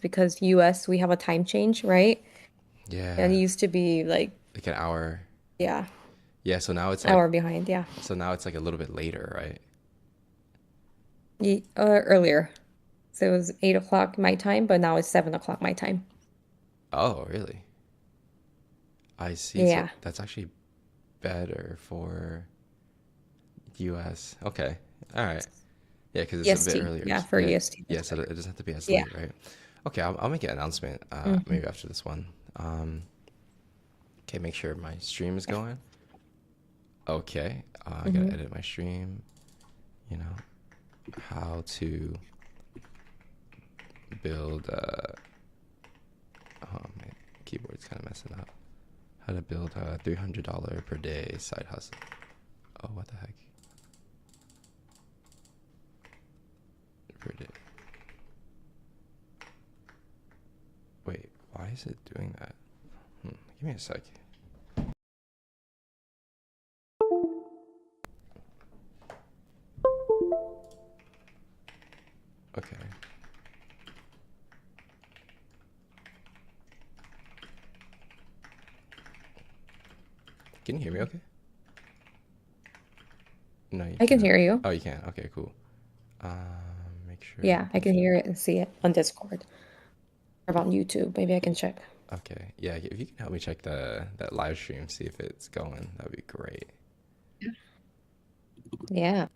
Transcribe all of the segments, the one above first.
because US we have a time change, right? And it Yeah, used to be like, like an hour. yeah, Yeah, so now it's like hour behind, yeah. a little bit later, right? Earlier. So it was 8 o'clock my time, but now it's 7 o'clock my time. Oh, really? I see. So Yeah. that's actually better for US. Okay. All right. Yeah, because it's a bit EST. earlier. Yeah, for Yeah. EST, Yeah, that's so better. it doesn't have to be as Yeah. late, right? Okay, I'll make an announcement Hmm. maybe after this one. Okay, make sure my stream is going. Okay, I gotta Hmm. edit my stream. You know, how to build oh my keyboard's kind of messing up. How to build a $300 per day side hustle. Oh, what the heck? Per day. Wait, why is it doing that? Give me a sec. Okay. Can you hear me okay? No, you I can cannot. hear you. Oh, you can. Okay, cool. Make sure Yeah, I this. can hear it and see it on Discord or on YouTube. Maybe I can check. Okay, yeah. If you can help me check that live stream, see if it's going, that'd be great. Yeah.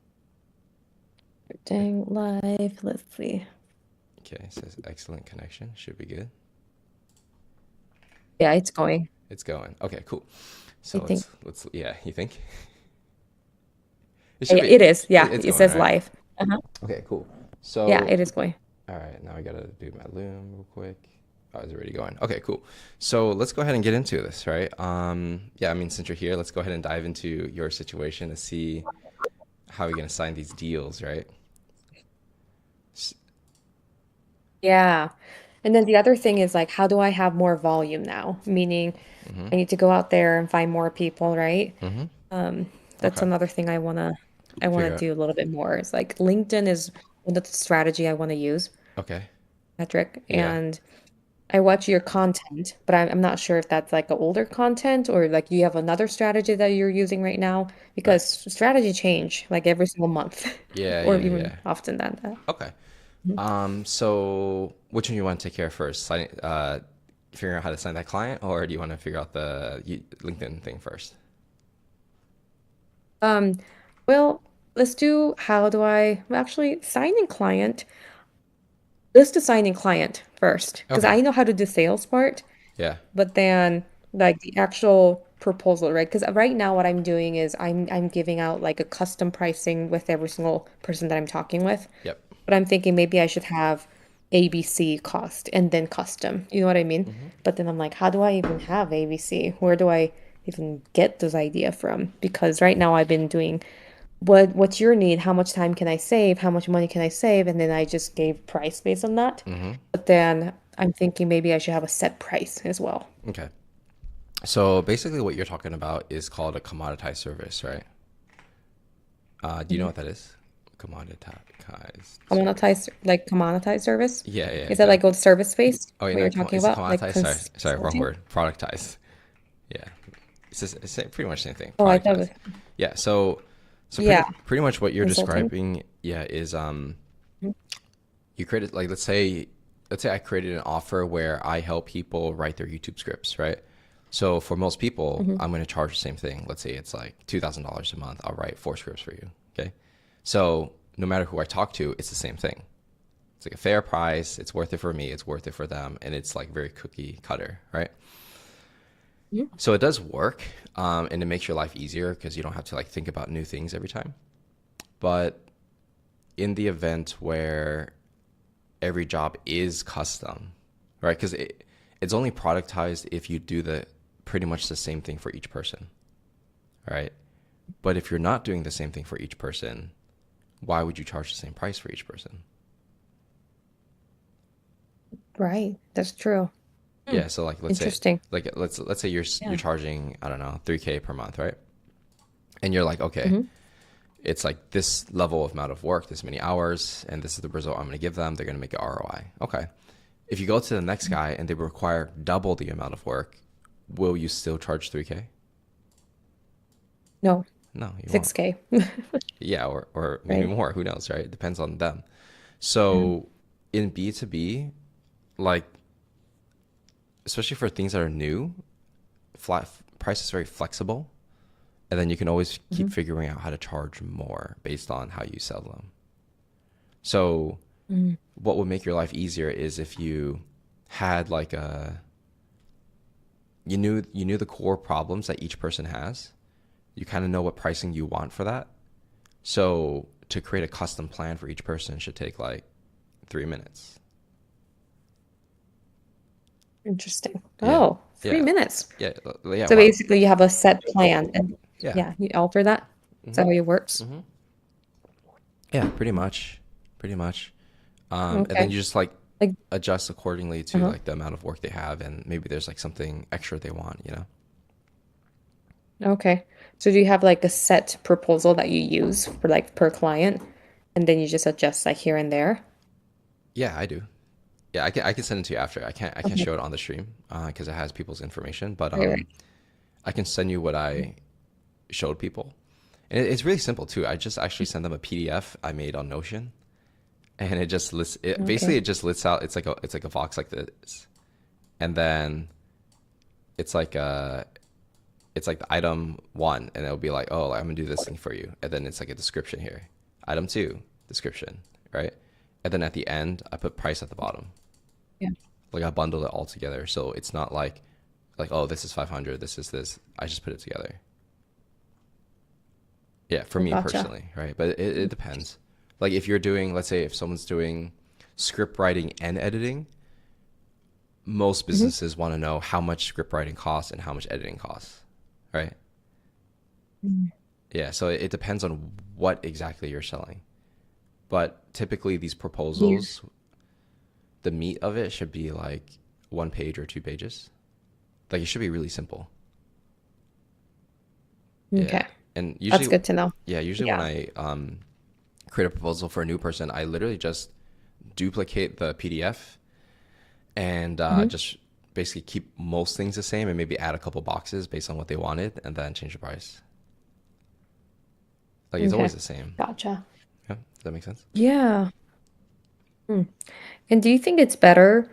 Dang live. Let's see. Okay, it says excellent connection. Should be good. Yeah, it's going. It's going. Okay, cool. I So think. let's yeah. You think it should Yeah, be? it is. Yeah, It's it going says right. live. Uh-huh. Okay, cool. Yeah, So it is going. all right, now I gotta do my loom real quick. Oh, it's already going. Okay, cool. So let's go ahead and get into this, right? Yeah, I mean, since you're here, let's go ahead and dive into your situation to see how you're gonna sign these deals, right? S- Yeah. And then the other thing is like, how do I have more volume now? Meaning Mm-hmm. I need to go out there and find more people, right? Mm-hmm. That's Okay. another thing I wanna Figure out. do a little bit more. It's like LinkedIn is one of the strategy I want to use, Okay. Patrick. Yeah. And I watch your content, but I'm not sure if that's like the older content or like you have another strategy that you're using right now Right. because strategy change like every single month Yeah. or Yeah. even Yeah. often than that. Okay. Mhm. So which one you want to take care of first? Figuring out how to sign that client, or do you want to figure out the LinkedIn thing first? Um, well, let's do how do I well, actually signing client. Let's do signing client first because Okay. I know how to do sales part. Yeah. But then like the actual proposal, right? Because right now what I'm doing is I'm giving out like a custom pricing with every single person that I'm talking with. Yep. But I'm thinking maybe I should have ABC cost and then custom. You know what I mean? Mm-hmm. But then I'm like, how do I even have ABC? Where do I even get this idea from? Because right now I've been doing what's your need? How much time can I save? How much money can I save? And then I just gave price based on that. Mm-hmm. But then I'm thinking maybe I should have a set price as well. Okay. So basically, what you're talking about is called a commoditized service, right? Do you know Mhm. what that is? Commoditized service. Commoditized service. Yeah, yeah. Is that like a service based? Oh, wait, What no, you're talking is it about? Like commoditized? Sorry, wrong consulting? word. Productized. Yeah, pretty much the same thing. Oh, I thought it Productized. was, Yeah. So yeah, pretty much what you're consulting. describing, yeah, is Mhm. you created like let's say I created an offer where I help people write their YouTube scripts, right? So for most people, Mhm. I'm going to charge the same thing. Let's say it's like $2,000 a month. I'll write four scripts for you. Okay. So no matter who I talk to, it's the same thing. It's like a fair price. It's worth it for me. It's worth it for them. And it's like very cookie cutter, right? Mhm. So it does work, and it makes your life easier because you don't have to like think about new things every time. But in the event where every job is custom, right? Because it's only productized if you do the pretty much the same thing for each person, right? But if you're not doing the same thing for each person, why would you charge the same price for each person? Right. That's true. Hmm. Yeah, so like Interesting. let's say you're Yeah. charging, I don't know, 3K per month, right? And you're like, okay, Hmm. it's like this level of amount of work, this many hours, and this is the result I'm going to give them. They're going to make an ROI. Okay. If you go to the next guy and they require double the amount of work, will you still charge 3K? No, No, you won't. 6K. Yeah, or maybe Right? more. Who knows, right? It depends on them. Yeah. So in B2B, like, especially for things that are new, flat price is very flexible. And then you can always keep Hmm. figuring out how to charge more based on how you sell them. So Mm. what would make your life easier is if you had like a you knew the core problems that each person has. You kind of know what pricing you want for that. So to create a custom plan for each person should take like 3 minutes. Interesting. Yeah, Oh, three yeah, minutes. yeah, yeah. So Wow. basically, you have a set plan, and Yeah. yeah, you alter that. Is that Mm-hmm. how it works? Mm-hmm. Yeah, pretty much, pretty much. And then Okay. you just like Like, adjust accordingly to uh-huh. like the amount of work they have, and maybe there's like something extra they want, you know? Okay. So do you have like a set proposal that you use for like per client, and then you just adjust like here and there? Yeah, I do. Yeah, I can send it to you after. I can't Okay. show it on the stream because it has people's information, but Right, right. I can send you what I showed people. And it's really simple too. I just actually sent them a PDF I made on Notion, and it just lists it. Basically, Okay. it just lists out. It's like a box like this, and then it's like it's like the item one, and it'll be like, oh, I'm gonna do this thing for you, and then it's like a description here. Item two, description, right? And then at the end, I put price at the bottom. Yeah. Like I bundled it all together, so it's not like oh, this is 500, this is this. I just put it together. Yeah, for I me gotcha. personally, right? But it depends. Like if you're doing, let's say, if someone's doing script writing and editing, most Hmm. businesses want to know how much script writing costs and how much editing costs, right? Yeah, so it depends on what exactly you're selling. But typically, these Yeah. proposals, the meat of it should be like 1 page or 2 pages. Like it should be really simple. Yeah, Okay. and That's usually, good to know. yeah, usually when Yeah. I create a proposal for a new person, I literally just duplicate the PDF and Hmm. just basically keep most things the same and maybe add a couple boxes based on what they wanted and then change the price. Like it's always Okay. the same. Gotcha. Yeah, does that make sense? Yeah. Hmm. And do you think it's better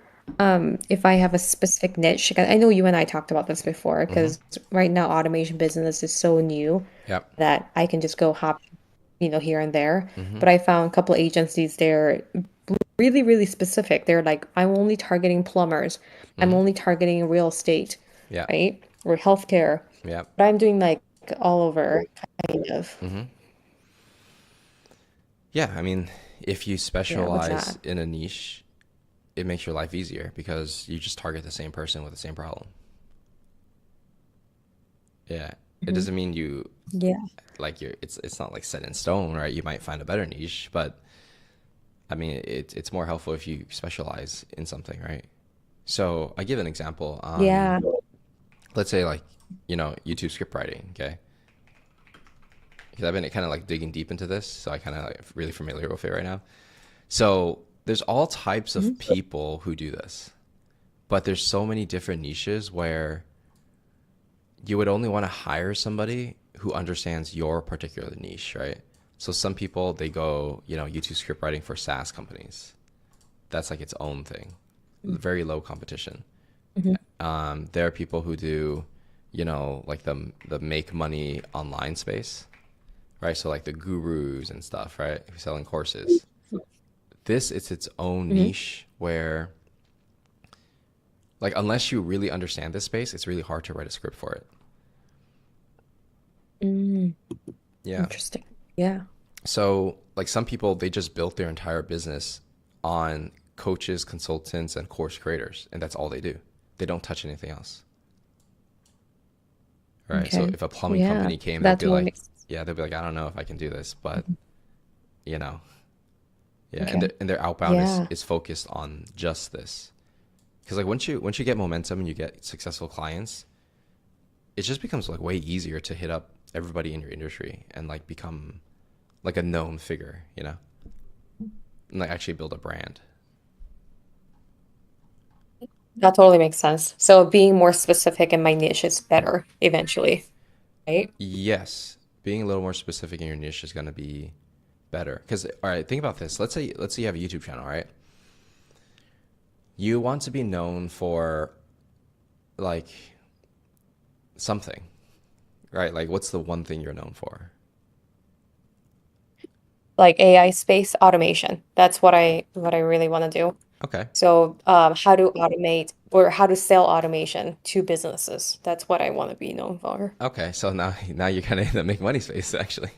if I have a specific niche? 'Cause I know you and I talked about this before Mm-hmm. because right now automation business is so new Yep. that I can just go hop, here and there. Mm-hmm. But I found a couple agencies they're really, really specific. They're like, I'm only targeting plumbers. I'm Mm-hmm. only targeting real estate, Yeah. right? Or healthcare. Yep. But I'm doing like all over kind of. Mm-hmm. Yeah. I mean, if you Yeah, what's specialize that? in a niche, it makes your life easier because you just target the same person with the same problem. Yeah. It Hmm. doesn't mean you Yeah. like it's not like set in stone, right? You might find a better niche, but I mean it's more helpful if you specialize in something, right? So I give an example. Yeah. Let's say like, YouTube script writing, okay? Because I've been kind of like digging deep into this, so I kind of like really familiar with it right now. So there's all types of Hmm. people who do this, but there's so many different niches where you would only want to hire somebody who understands your particular niche, right? So some people they go, YouTube script writing for SaaS companies. That's like its own thing. Very low competition. Hmm. There are people who do, like the make money online space, right? So like the gurus and stuff, right? Who selling courses. This it's its own Hmm. niche where like unless you really understand this space, it's really hard to write a script for it. Mm, Yeah. interesting. Yeah. So, like some people, they just built their entire business on coaches, consultants, and course creators, and that's all they do. They don't touch anything else, right? So, Okay. if a plumbing Yeah. company came, they'll That be totally like, makes sense. yeah, they'll be like, I don't know if I can do this, but you know, yeah, and Okay. their outbound is Yeah. is focused on just this, because like once you get momentum and you get successful clients, it just becomes like way easier to hit up everybody in your industry and like become like a known figure, and like actually build a brand. That totally makes sense. So being more specific in my niche is better eventually, right? Yes, being a little more specific in your niche is going to be better. Because, all right, think about this. Let's say you have a YouTube channel, right? You want to be known for like something, right? Like, what's the one thing you're known for? Like AI space automation. That's what I really want to do. Okay. So how to automate or how to sell automation to businesses. That's what I want to be known for. Okay. So now you're kind of in the make money space, actually,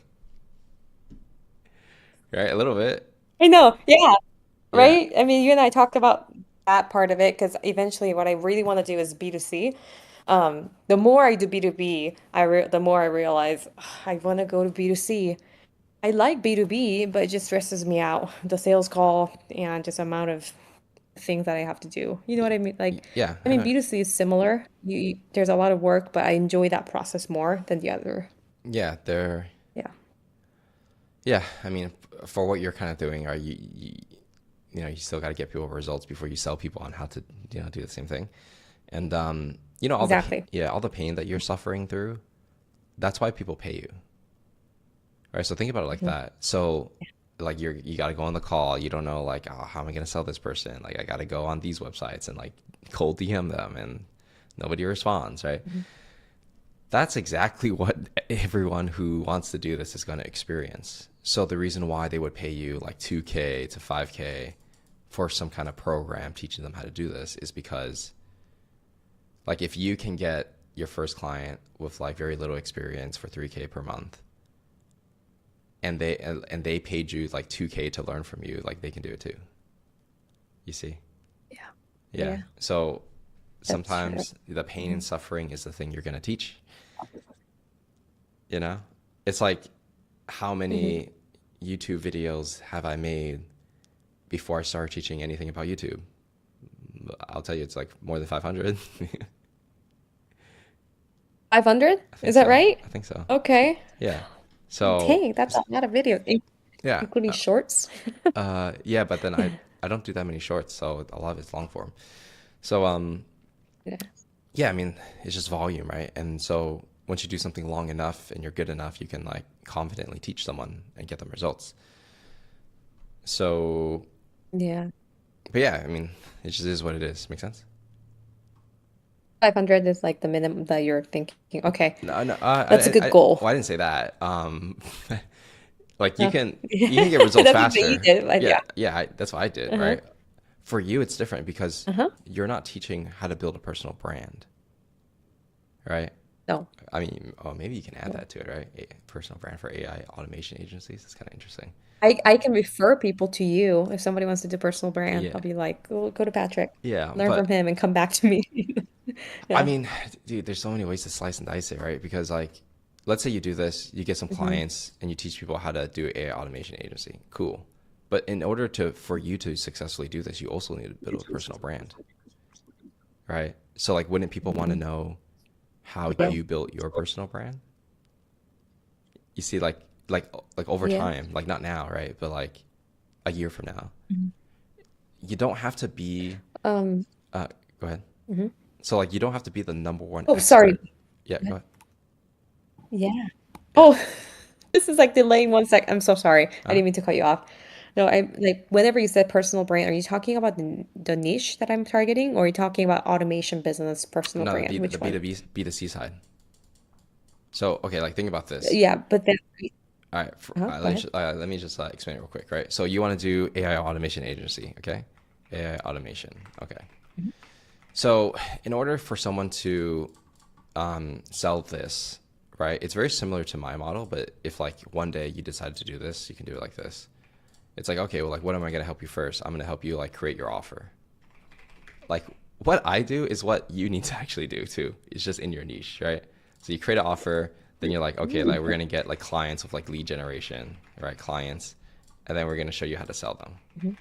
right? A little bit. I know. Yeah. Yeah. Right? I mean, you and I talked about that part of it because eventually what I really want to do is B2C. The more I do B2B, the more I realize "Ugh, I want to go to B2C. I like B2B, but it just stresses me out. The sales call and just amount of things that I have to do. You know what I mean? Yeah. I I mean, know. B2C is similar. There's a lot of work, but I enjoy that process more than the other. Yeah. They're, Yeah, yeah. I mean, for what you're kind of doing, are you still got to get people results before you sell people on how to, do the same thing. And, exactly. all the pain that you're suffering through, that's why people pay you. Right. So think about it like Mhm. that. So like you got to go on the call. You don't know like, oh, how am I going to sell this person? Like I got to go on these websites and like cold DM them and nobody responds. Right. Mhm. That's exactly what everyone who wants to do this is going to experience. So the reason why they would pay you like 2K to 5K for some kind of program teaching them how to do this is because like if you can get your first client with like very little experience for 3K per month and they paid you like 2K to learn from you, like they can do it too. You see? Yeah, Yeah. yeah, So that's true. sometimes the pain and Mhm. suffering is the thing you're going to teach, you know? It's like how Mhm. many YouTube videos have I made before I started teaching anything about YouTube? I'll tell you it's like more than 500. 500? I think Is that so. right? I think so. Okay. Yeah. So, Dang, that's a lot of videos, yeah. including shorts. Yeah, but then I don't do that many shorts, so a lot of it's long form. So Yeah. yeah, I mean, it's just volume, right? And so once you do something long enough and you're good enough, you can like confidently teach someone and get them results. So, Yeah. but yeah, I mean, it just is what it is. Make sense? 500 is like the minimum that you're thinking. Okay. No, no, That's a good goal. well, I didn't say that. Like Huh. you can get results That's what you faster. did, but Yeah, yeah. yeah, that's what I did, Uh-huh. right? For you, it's different because Uh-huh. you're not teaching how to build a personal brand, right? No. I mean, oh, maybe you can add No. that to it, right? Personal brand for AI automation agencies. That's kind of interesting. I can refer people to you if somebody wants to do personal brand. Yeah, I'll be like, go to Patrick, yeah, learn from but him, and come back to me. I Yeah. mean, dude, there's so many ways to slice and dice it, right? Because like, let's say you do this, you get some Hmm. clients, and you teach people how to do AI automation agency. Cool. But in order for you to successfully do this, you also need to build a personal brand, right? So like, wouldn't people want to Hmm. know how Yeah. you built your personal brand? You see, like over Yeah. time, like not now, right? But like a year from now, Mhm. you don't have to be. Um, Uh, Go ahead. mhm. So like, you don't have to be the number one Oh, sorry. expert. Yeah, go ahead. Yeah. Yeah. Oh, this is like delaying 1 sec. I'm so sorry. I Huh? didn't mean to cut you off. No, I like whenever you said personal brand, are you talking about the niche that I'm targeting, or are you talking about automation business personal No, brand? the Which one? B2B B2C side. So okay, like think about this. Yeah, but then, All right, go ahead. let me just explain it real quick, right? So you want to do AI automation agency, okay? AI automation, okay. Mhm. So in order for someone to sell this, right? It's very similar to my model, but if like one day you decide to do this, you can do it like this. It's like, okay, well, like, what am I going to help you first? I'm going to help you like create your offer. Like, what I do is what you need to actually do too. It's just in your niche, right? So you create an offer, then you're like, okay, like we're going to get like clients with like lead generation, right? Clients, and then we're going to show you how to sell them. Mhm.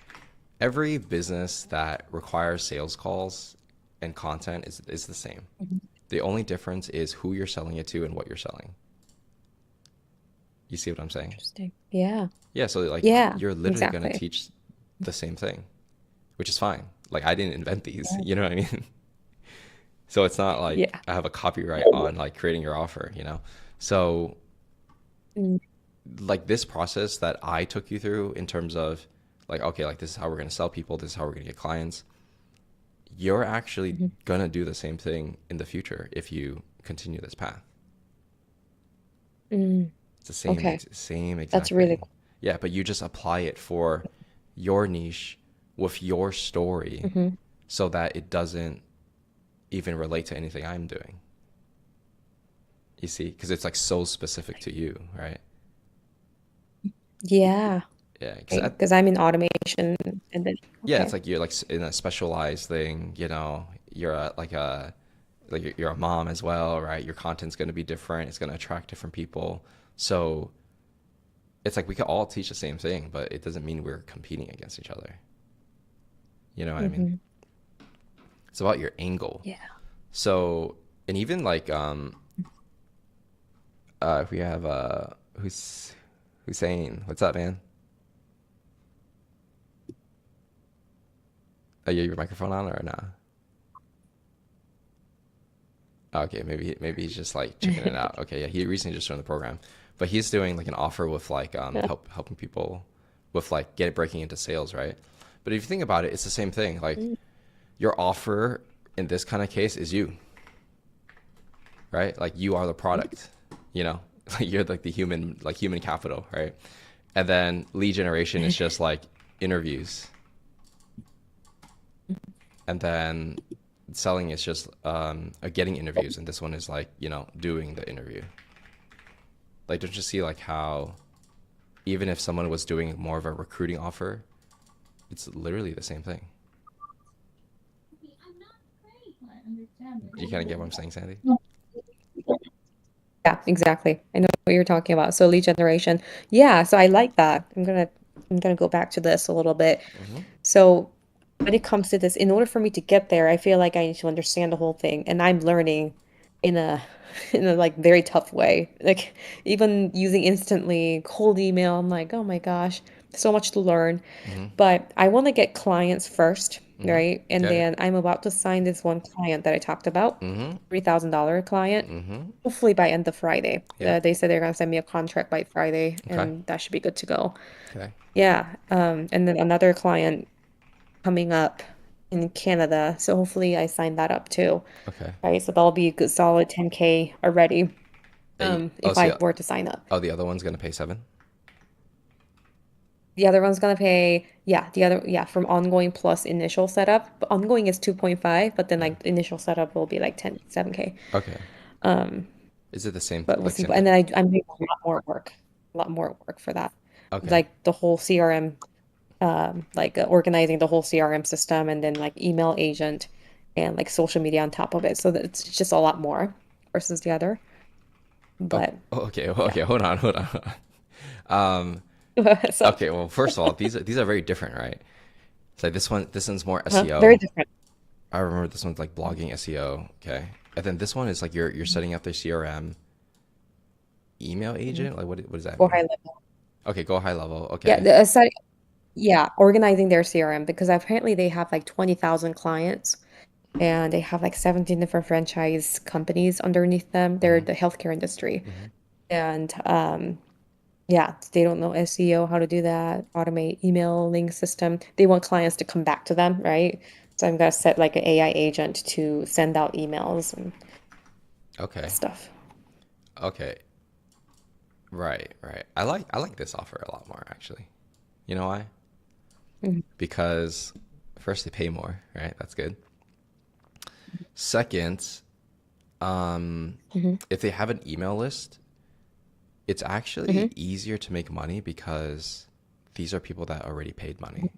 Every business that requires sales calls and content is the same. Mhm. The only difference is who you're selling it to and what you're selling. You see what I'm saying? Interesting. Yeah. Yeah, so like Yeah, you're literally going to exactly. teach the same thing, which is fine. Like I didn't invent these, you know what I mean? So it's not like Yeah. I have a copyright on like creating your offer, you know? So Mm, like this process that I took you through in terms of like, okay, like this is how we're going to sell people, this is how we're going to get clients. You're actually mhm, going to do the same thing in the future if you continue this path. mm. It's the Okay. same That's exact really thing. Yeah, but you just apply it for your niche with your story cool. Hmm. so that it doesn't even relate to anything I'm doing. You see, because it's like so specific to you, right? Yeah. Yeah, because Because I'm in automation and then yeah, it's okay. like you're like in a specialized thing. You're like you're a mom as well, right? Your content's going to be different. It's going to attract different people. So it's like we could all teach the same thing, but it doesn't mean we're competing against each other. You know what I mean? Hmm. It's about your angle. Yeah. So, and even like if we have who's Hussein, what's up, man? Oh, you have your microphone on or not? Okay, maybe he's just like checking it out. Okay, yeah, he recently just joined the program, but he's doing like an offer with like helping people with like get breaking into sales, right? But if you think about it, it's the same thing. Like Mm. your offer in this kind of case is you, right? Like you are the product, you know, like you're like the human capital, right? And then lead generation is just like interviews, and then selling is just getting interviews, and this one is like doing the interview. Like don't you see like how even if someone was doing more of a recruiting offer, it's literally the same thing. Do you kind of get what I'm saying, Sandy? Yeah, exactly. I know what you're talking about. So lead generation. Yeah, so I like that. I'm gonna go back to this a little bit. Hmm. So when it comes to this, in order for me to get there, I feel like I need to understand the whole thing, and I'm learning in a in a like very tough way. Like even using instantly cold email, I'm like, oh my gosh, so much to learn. Hmm. But I want to get clients first, Hmm. right? And Yeah, yeah. then I'm about to sign this one client that I talked about, Hmm. $3,000 client, Hmm. hopefully by end of Friday. Yeah. They said they're gonna send me a contract by Friday, Okay. and that should be good to go. Okay. Yeah. And then another client coming up in Canada. So hopefully I sign that up too. Okay. Right. So that'll be a good solid 10K already. Oh, If so I yeah. were to sign up. Oh, the other one's gonna pay 7. The other one's gonna pay, yeah, yeah, from ongoing plus initial setup. But ongoing is 2.5, but then Yeah. like initial setup will be like 7K. Okay. Um, Is it the same but we'll like see. same And thing? then I'm doing a lot more work for that. Okay. Like the whole CRM, like organizing the whole CRM system and then like email agent and like social media on top of it. So that it's just a lot more versus the other. Oh, But okay. yeah. Okay. Hold on. Um. So, Okay. Well, first of all, these are very different, right? So this one's more very SEO. different. I remember this one's like blogging SEO. Okay. And then this one is like you're setting up their CRM email Mhm. agent. Like what does that Or mean? high level. Okay. Go high level. Yeah, Okay. yeah, organizing their CRM because apparently they have like 20,000 clients and they have like 17 different franchise companies underneath them. They're Mm-hmm. the healthcare industry. Mm-hmm. And yeah, they don't know SEO, how to do that, automate emailing system. They want clients to come back to them, right? So I'm gonna set like an AI agent to send out emails and Okay. stuff. Okay. Right. Right. I like this offer a lot more actually. You know why? Mhm. Because first they pay more, right? That's good. Second, um, Hmm. if they have an email list, it's Hmm. actually easier to make money because these are people that already paid money,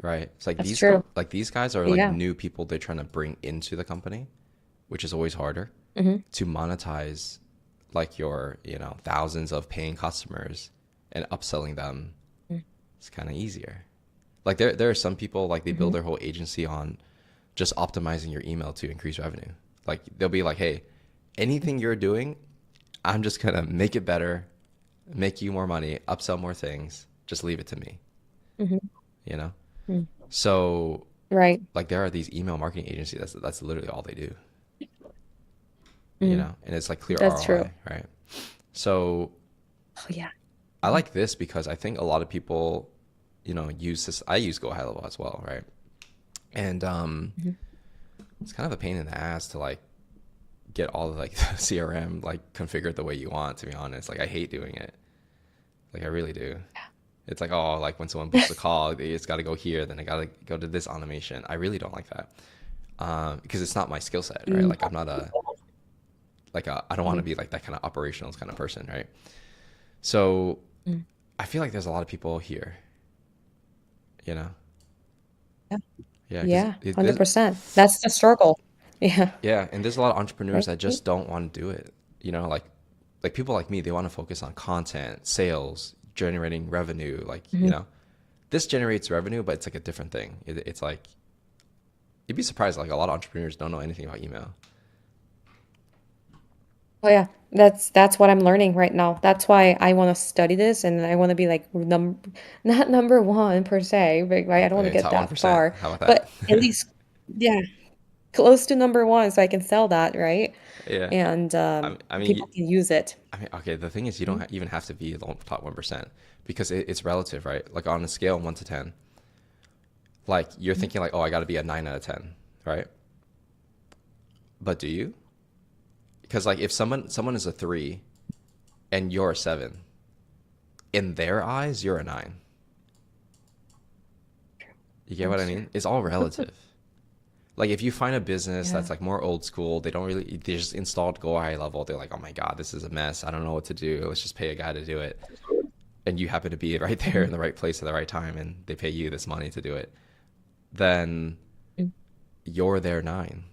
right? It's like That's true. these guys are like Yeah. new people they're trying to bring into the company, which is always harder Hmm. to monetize like your, thousands of paying customers and upselling them. It's kind of easier. Like there are some people like they build Hmm. their whole agency on just optimizing your email to increase revenue. Like they'll be like, "Hey, anything you're doing, I'm just gonna make it better, make you more money, upsell more things. Just leave it to me." Hmm. You know? So Right. like there are these email marketing agencies that's literally all they do, Mm, and it's like clear that's true. ROI, right? So Oh, yeah. I Mhm, like this because I think a lot of people, use this. I use Go High Level as well, right? And mhm. it's kind of a pain in the ass to like get all of like the CRM like configured the way you want. To be honest, like I hate doing it. Like I really do. It's like, oh, like when someone books a call, it's got to go here, then I got to go to this automation. I really don't like that, because it's not my skill set, right? Mm, Like I'm not I don't want to mhm, be like that kind of operational kind of person, right? So mm. I feel like there's a lot of people here, you know, Yeah. yeah, because Yeah, 100%. That's the struggle. Yeah. yeah, and there's a lot of entrepreneurs Right. that just don't want to do it, like people like me, they want to focus on content, sales, generating revenue, like Mhm. this generates revenue, but it's like a different thing. It's like you'd be surprised, like a lot of entrepreneurs don't know anything about email. Oh yeah, that's what I'm learning right now. That's why I want to study this and I want to be like not number one per se, but right, I don't want to Okay, get top that 1%. far, How about but at that? least yeah, close to number one so I can sell that, right? Yeah. And I mean, people can use it. okay. The thing is, you don't Mhm. even have to be the top 1% because it's relative, right? Like on a scale of 1 to 10, like you're Mhm. thinking like, oh, I got to be a 9 out of 10, right? But do you? Because like if someone is a 3 and you're a 7, in their eyes, you're a 9. You get what I That's true. mean? It's all relative. Like if you find a business Yeah. that's like more old school, they just installed Go High Level. They're like, oh my god, this is a mess. I don't know what to do. Let's just pay a guy to do it. And you happen to be right there Mhm. in the right place at the right time, and they pay you this money to do it. Then Mm. you're their 9.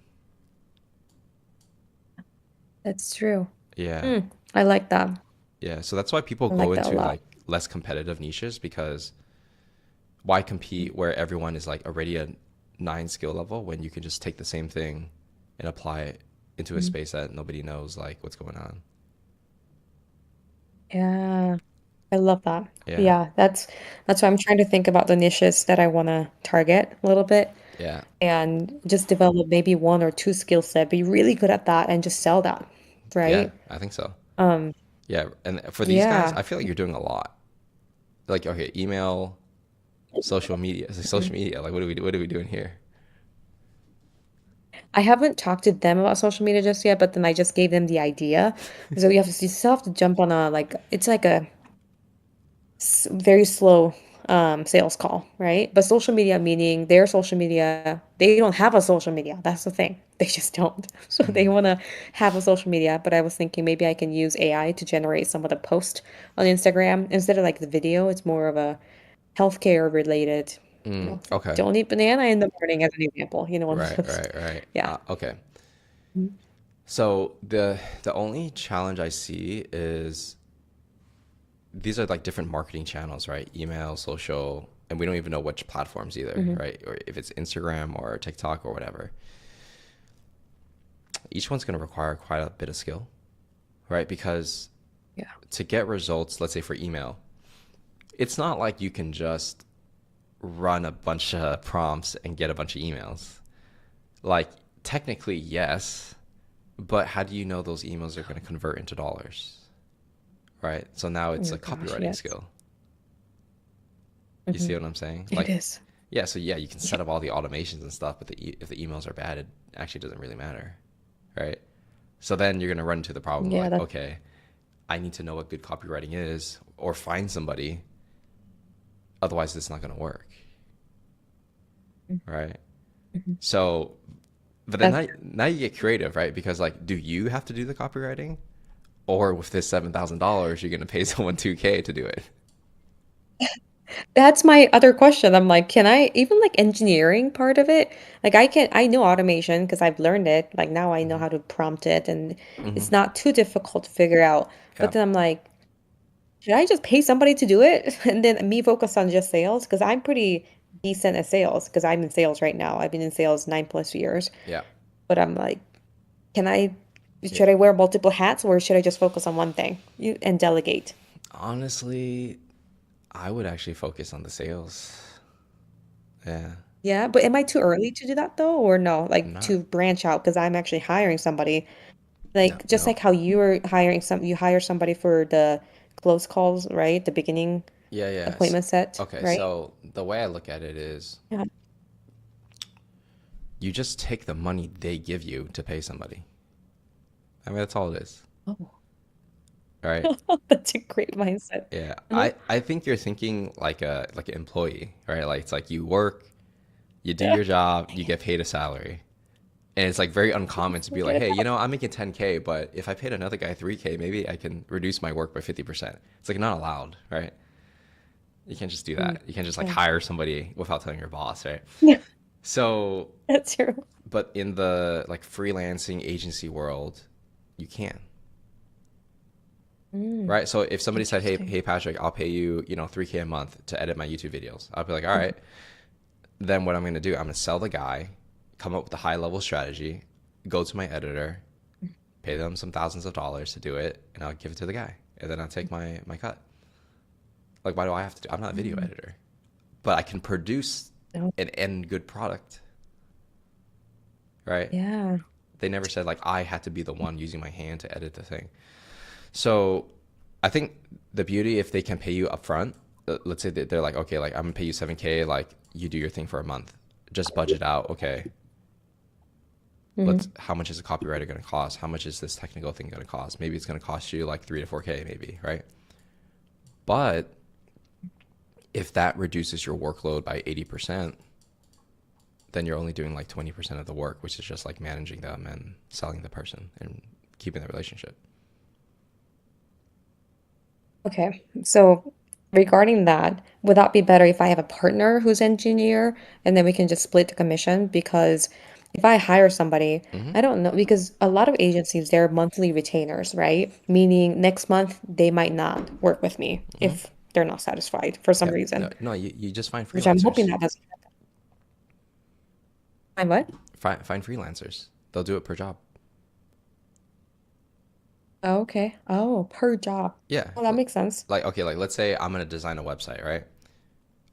That's true. Yeah, Mm. I like that. yeah. So that's why people I go like that a into lot. like less competitive niches because why compete where everyone is like already a 9 skill level when you can just take the same thing and apply it into a Mhm. space that nobody knows like what's going on. Yeah. I love that. Yeah, Yeah, that's why I'm trying to think about the niches that I want to target a little bit yeah, and just develop maybe one or two skill set, be really good at that and just sell that, yeah. right? I think so. Um, Yeah, and for these guys, yeah. I feel like you're doing a lot. Like okay, email, social media, Mhm. social media. Like what are we doing here? I haven't talked to them about social media just yet, but then I just gave them the idea. So you still have to jump on a like it's like a very slow sales call, right? But social media, meaning their social media, they don't have a social media. That's the thing. They just don't. So they Mm, want to have a social media. But I was thinking maybe I can use AI to generate some of the post on Instagram instead of like the video. It's more of a healthcare related, like okay. don't eat banana in the morning as an example. One of Right, those. right, right. Yeah. Okay. Mhm. So the only challenge I see is these are like different marketing channels, right? Email, social, and we don't even know which platforms either, Mhm. right? Or if it's Instagram or TikTok or whatever. Each one's going to require quite a bit of skill, right? Because Yeah. to get results, let's say for email, it's not like you can just run a bunch of prompts and get a bunch of emails. Like technically, yes, but how do you know those emails are going to convert into dollars, right? So now Oh it's my a gosh, copywriting yes. skill. You see Mhm. what I'm saying? It Like, is. yeah, so yeah, you can Yeah. set up all the automations and stuff, but if the emails are bad, it actually doesn't really matter, right? So then you're going to run into the problem Yeah, like, that's okay, I need to know what good copywriting is or find somebody. Otherwise, it's not going to work, right? mhm. So, but then That's now you get creative, right? Because like, do you have to do the copywriting? Or with this $7,000, you're going to pay someone 2K to do it. That's my other question. I'm like, can I even like engineering part of it? Like I know automation because I've learned it. Like now I know Mm-hmm. how to prompt it and Mm-hmm. it's not too difficult to figure out. But Yeah. then I'm like, should I just pay somebody to do it and then me focus on just sales? Because I'm pretty decent at sales because I'm in sales right now. I've been in sales 9+ years. Yeah. But I'm like, can I Yeah. should I wear multiple hats or should I just focus on one thing and delegate? Honestly, I would actually focus on the sales. Yeah. Yeah, but am I too early to do that though, or no? Like Not, to branch out because I'm actually hiring somebody. no, Like just no. like how you were hiring you hire somebody for the close calls, right? The beginning Yeah, yes. appointment set, Okay, right? so the way I look at it is Yeah. you just take the money they give you to pay somebody. I mean, that's all it is, Oh, right? that's a great mindset. Yeah, Uh-huh. I think you're thinking like an employee, right? Like it's like you work, you do Yeah. your job, you get paid a salary. And it's like very uncommon to be like, Get hey, it? I'm making 10K, but if I paid another guy 3K, maybe I can reduce my work by 50%. It's like not allowed, right? You can't just do Mm, that. You can't just like yeah. hire somebody without telling your boss, right? Yeah, So, that's true. but in the like freelancing agency world, you can, Mm, right? So if somebody said, interesting. hey Patrick, I'll pay you, 3K a month to edit my YouTube videos. I'll be like, all right. Then what I'm going to do, I'm going to sell the guy, come up with a high level strategy, go to my editor, pay them some thousands of dollars to do it, and I'll give it to the guy, and then I'll take my cut. Like, why do I have to do? I'm not a video Mm, editor, but I can produce no. an end good product, right? Yeah. They never said like I had to be the one using my hand to edit the thing. So I think the beauty if they can pay you upfront, let's say that they're like, okay, like I'm gonna pay you 7K, like you do your thing for a month, just budget out, okay, let's Hmm. how much is a copywriter going to cost, how much is this technical thing going to cost, maybe it's going to cost you like 3 to 4K maybe, right? But if that reduces your workload by 80%, then you're only doing like 20% of the work, which is just like managing them and selling the person and keeping the relationship. Okay. So regarding that, would that be better if I have a partner who's engineer and then we can just split the commission? Because if I hire somebody, Hmm. I don't know, because a lot of agencies, they're monthly retainers, right? Meaning next month they might not work with me Hmm. if they're not satisfied for some Yeah, no, reason, no, you just find which I'm hoping freelancers. that doesn't happen. I'm what? Find freelancers. They'll do it per job. Oh, okay. Oh, per job. Yeah, Oh, that makes sense. like okay, like let's say I'm gonna design a website, right?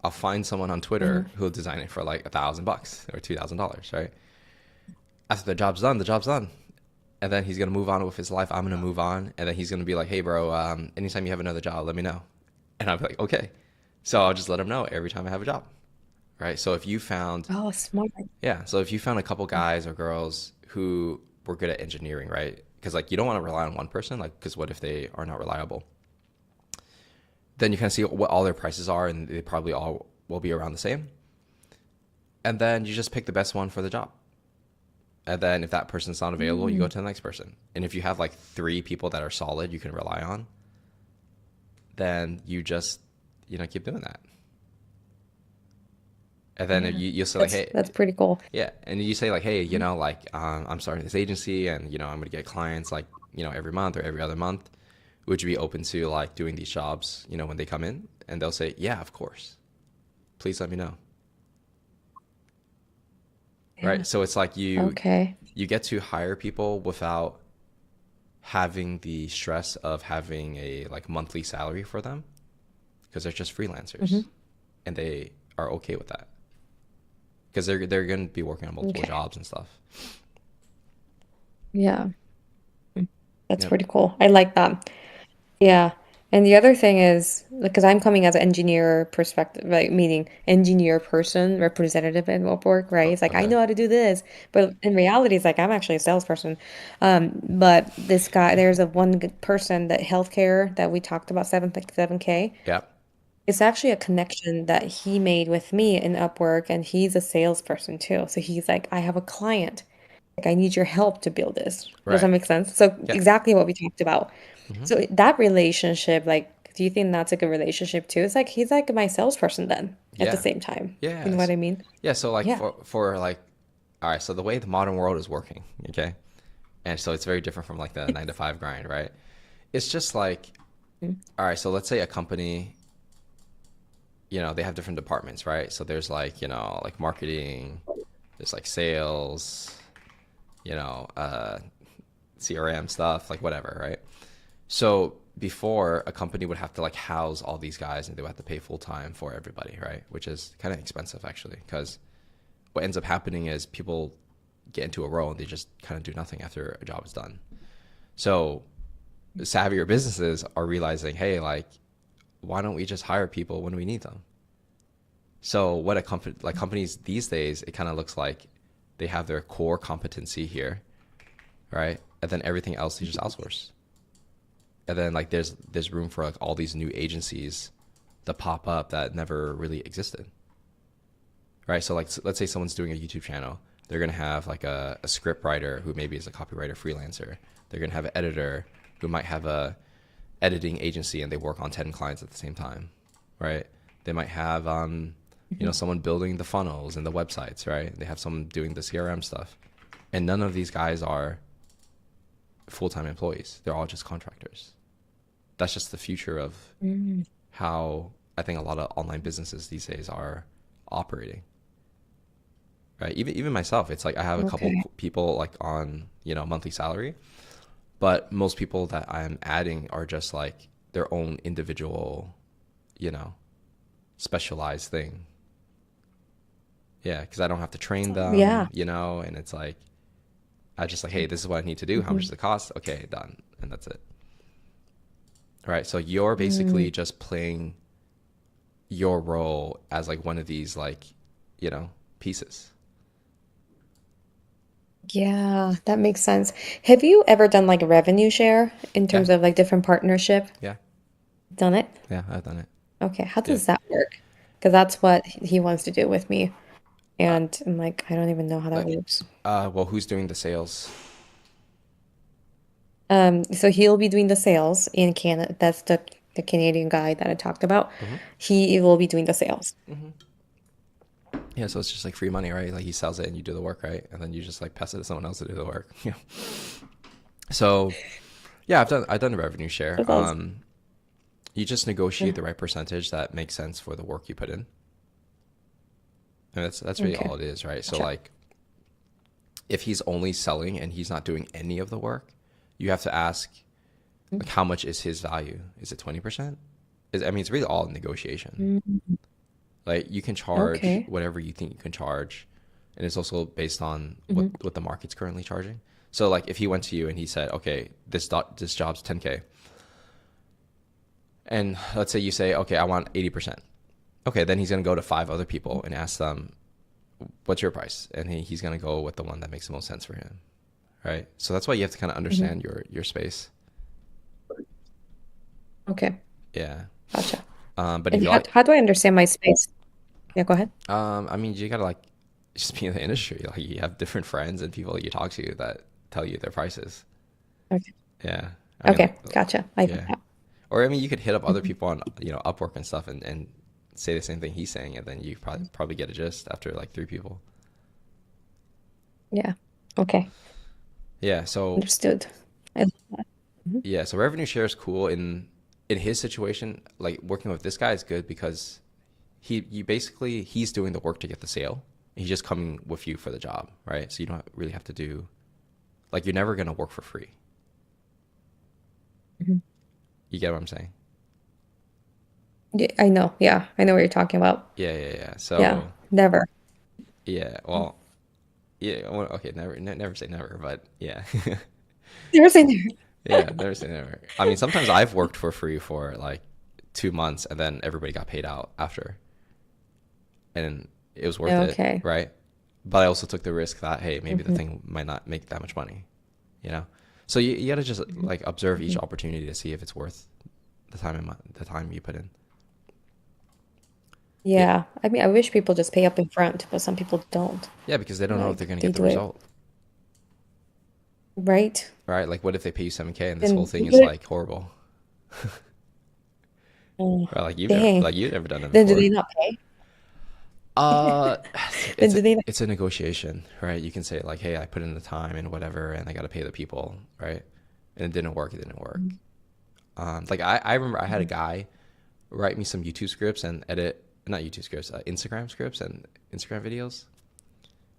I'll find someone on Hmm. Twitter who'll design it for like $1,000 or $2,000, right? After the job's done, the job's done. And then he's gonna move on with his life. I'm gonna move on, and then he's gonna be like, "Hey, bro, anytime you have another job, let me know." And I'll be like, "Okay." So I'll just let him know every time I have a job, right? So if you found, Oh, smart. yeah, so if you found a couple guys or girls who were good at engineering, right? Because like you don't want to rely on one person, like because what if they are not reliable? Then you kind of see what all their prices are, and they probably all will be around the same. And then you just pick the best one for the job. And then if that person's not available, you go Mm, to the next person. And if you have like three people that are solid you can rely on, then you just keep doing that. And then yeah. you'll say like, That's hey, that's pretty cool. yeah, and you say like, hey, like I'm starting this agency, and I'm gonna get clients like every month or every other month. Would you be open to like doing these jobs when they come in? And they'll say, yeah, of course. Please let me know. Yeah. Right? So it's like Okay. you get to hire people without having the stress of having a like monthly salary for them because they're just freelancers Hmm. and they are okay with that because they're going to be working on multiple Okay. jobs and stuff. Yeah. Mm. That's Yep. pretty cool. I like that. Yeah. And the other thing is, because I'm coming as an engineer perspective, like meaning engineer person, representative in Upwork, right? Oh, It's like I okay. know how to do this, but in reality, it's like I'm actually a salesperson. But this guy, there's a one good person that healthcare that we talked about 7K. Yep. It's actually a connection that he made with me in Upwork, and he's a salesperson too. So he's like, I have a client. Like, I need your help to build this. Does that Right. make sense? So Yeah. exactly what we talked about. Hmm. So that relationship, like, do you think that's a good relationship too? It's like he's like my salesperson then at the Yeah. same time. You know what Yes. I mean? Yeah. So like Yeah. for like, all right. So the way the modern world is working, okay, and so it's very different from like the 9 to 5 grind, right? It's just like, all right. So let's say a company, they have different departments, right? So there's like, like marketing, there's like sales, you know, uh, CRM stuff, like whatever, right? So before a company would have to like house all these guys and they would have to pay full time for everybody, right? Which is kind of expensive actually, because what ends up happening is people get into a role and they just kind of do nothing after a job is done. So savvier businesses are realizing, hey, like, why don't we just hire people when we need them? So what a company, like companies these days, it kind of looks like they have their core competency here, right? And then everything else they just outsource. And then like there's room for like all these new agencies to pop up that never really existed, right? So like let's say someone's doing a YouTube channel, they're gonna have like a script writer who maybe is a copywriter freelancer. They're gonna have an editor who might have a editing agency and they work on 10 clients at the same time, right? They might have someone building the funnels and the websites, right? They have someone doing the CRM stuff, and none of these guys are full-time employees. They're all just contractors. That's just the future of how I think a lot of online businesses these days are operating, right? Even myself, it's like I have a couple Okay. people like on monthly salary, but most people that I'm adding are just like their own individual, you know, specialized thing. Yeah, because I don't have to train them, Yeah. and it's like I just like, hey, this is what I need to do. How much Hmm. does it cost? Okay, done, and that's it. All right, so you're Mm. basically just playing your role as like one of these like, pieces. Yeah, that makes sense. Have you ever done like a revenue share in Yeah, terms of like different partnership? yeah, Done it? yeah. I've done it. Okay. How Yeah. does that work? Because that's what he wants to do with me. And I'm like, I don't even know how that Like, works. well, who's doing the sales? So he'll be doing the sales in Canada. That's the Canadian guy that I talked about. Hmm. He will be doing the sales. Hmm. Yeah, so it's just like free money, right? Like he sells it and you do the work, right? And then you just like pass it to someone else to do the work. Yeah. So yeah, I've done a revenue share. That sounds You just yeah. negotiate the right percentage that makes sense for the work you put in, and that's really Okay. all it is, right? So Gotcha. like if he's only selling and he's not doing any of the work, you have to ask like how much is his value? Is it 20%? I mean, it's really all negotiation. Mm. Like you can charge Okay. whatever you think you can charge, and it's also based on what Hmm. what the market's currently charging. So like if he went to you and he said, okay, this job's 10K, and let's say you say, okay, I want 80%. Okay, then he's gonna go to five other people and ask them, what's your price? And he's gonna go with the one that makes the most sense for him, right? So that's why you have to kind of Hmm. understand your space. Okay. Yeah. Gotcha. But if And you like, how do I understand my space? Yeah, go ahead. I mean, you gotta like just be in the industry. Like you have different friends and people you talk to that tell you their prices. Okay. Yeah. I mean, Okay. Gotcha. I get yeah. that. Or I mean, you could hit up other Hmm. people on Upwork and stuff and say the same thing he's saying, and then you probably get a gist after like three people. Yeah. Okay. Yeah. So Understood. I love that. Hmm. yeah. So revenue share is cool in his situation. Like working with this guy is good because he's doing the work to get the sale. He's just coming with you for the job, right? So you don't really have to do like you're never gonna work for free. Hmm. You get what I'm saying? Yeah, I know. Yeah, I know what you're talking about. Yeah, yeah, yeah. Yeah. So Never. yeah, well, yeah, well, okay, never say never, but yeah, Never say never. yeah, never say never. I mean, sometimes I've worked for free for like 2 months, and then everybody got paid out after, and it was worth it, Okay. right? But I also took the risk that hey, maybe the Hmm. thing might not make that much money, you know. So you got to just Hmm. like observe each Hmm. opportunity to see if it's worth the time you put in. Yeah, Yeah. I mean, I wish people just pay up in front, but some people don't. yeah, because they don't know if they're Like gonna they get the do it, result, right? right? Like, what if they pay you 7K and this whole Then thing you is get it. like horrible? Oh, Right, dang. you've never done it Then do before. they not pay? Uh, Then it's do they not? it's a negotiation, right? You can say like, hey, I put in the time and whatever, and I got to pay the people, right? And it didn't work. It didn't work. Like I remember I had a Mhm. guy write me some YouTube scripts and edit, not YouTube scripts, Instagram scripts and Instagram videos,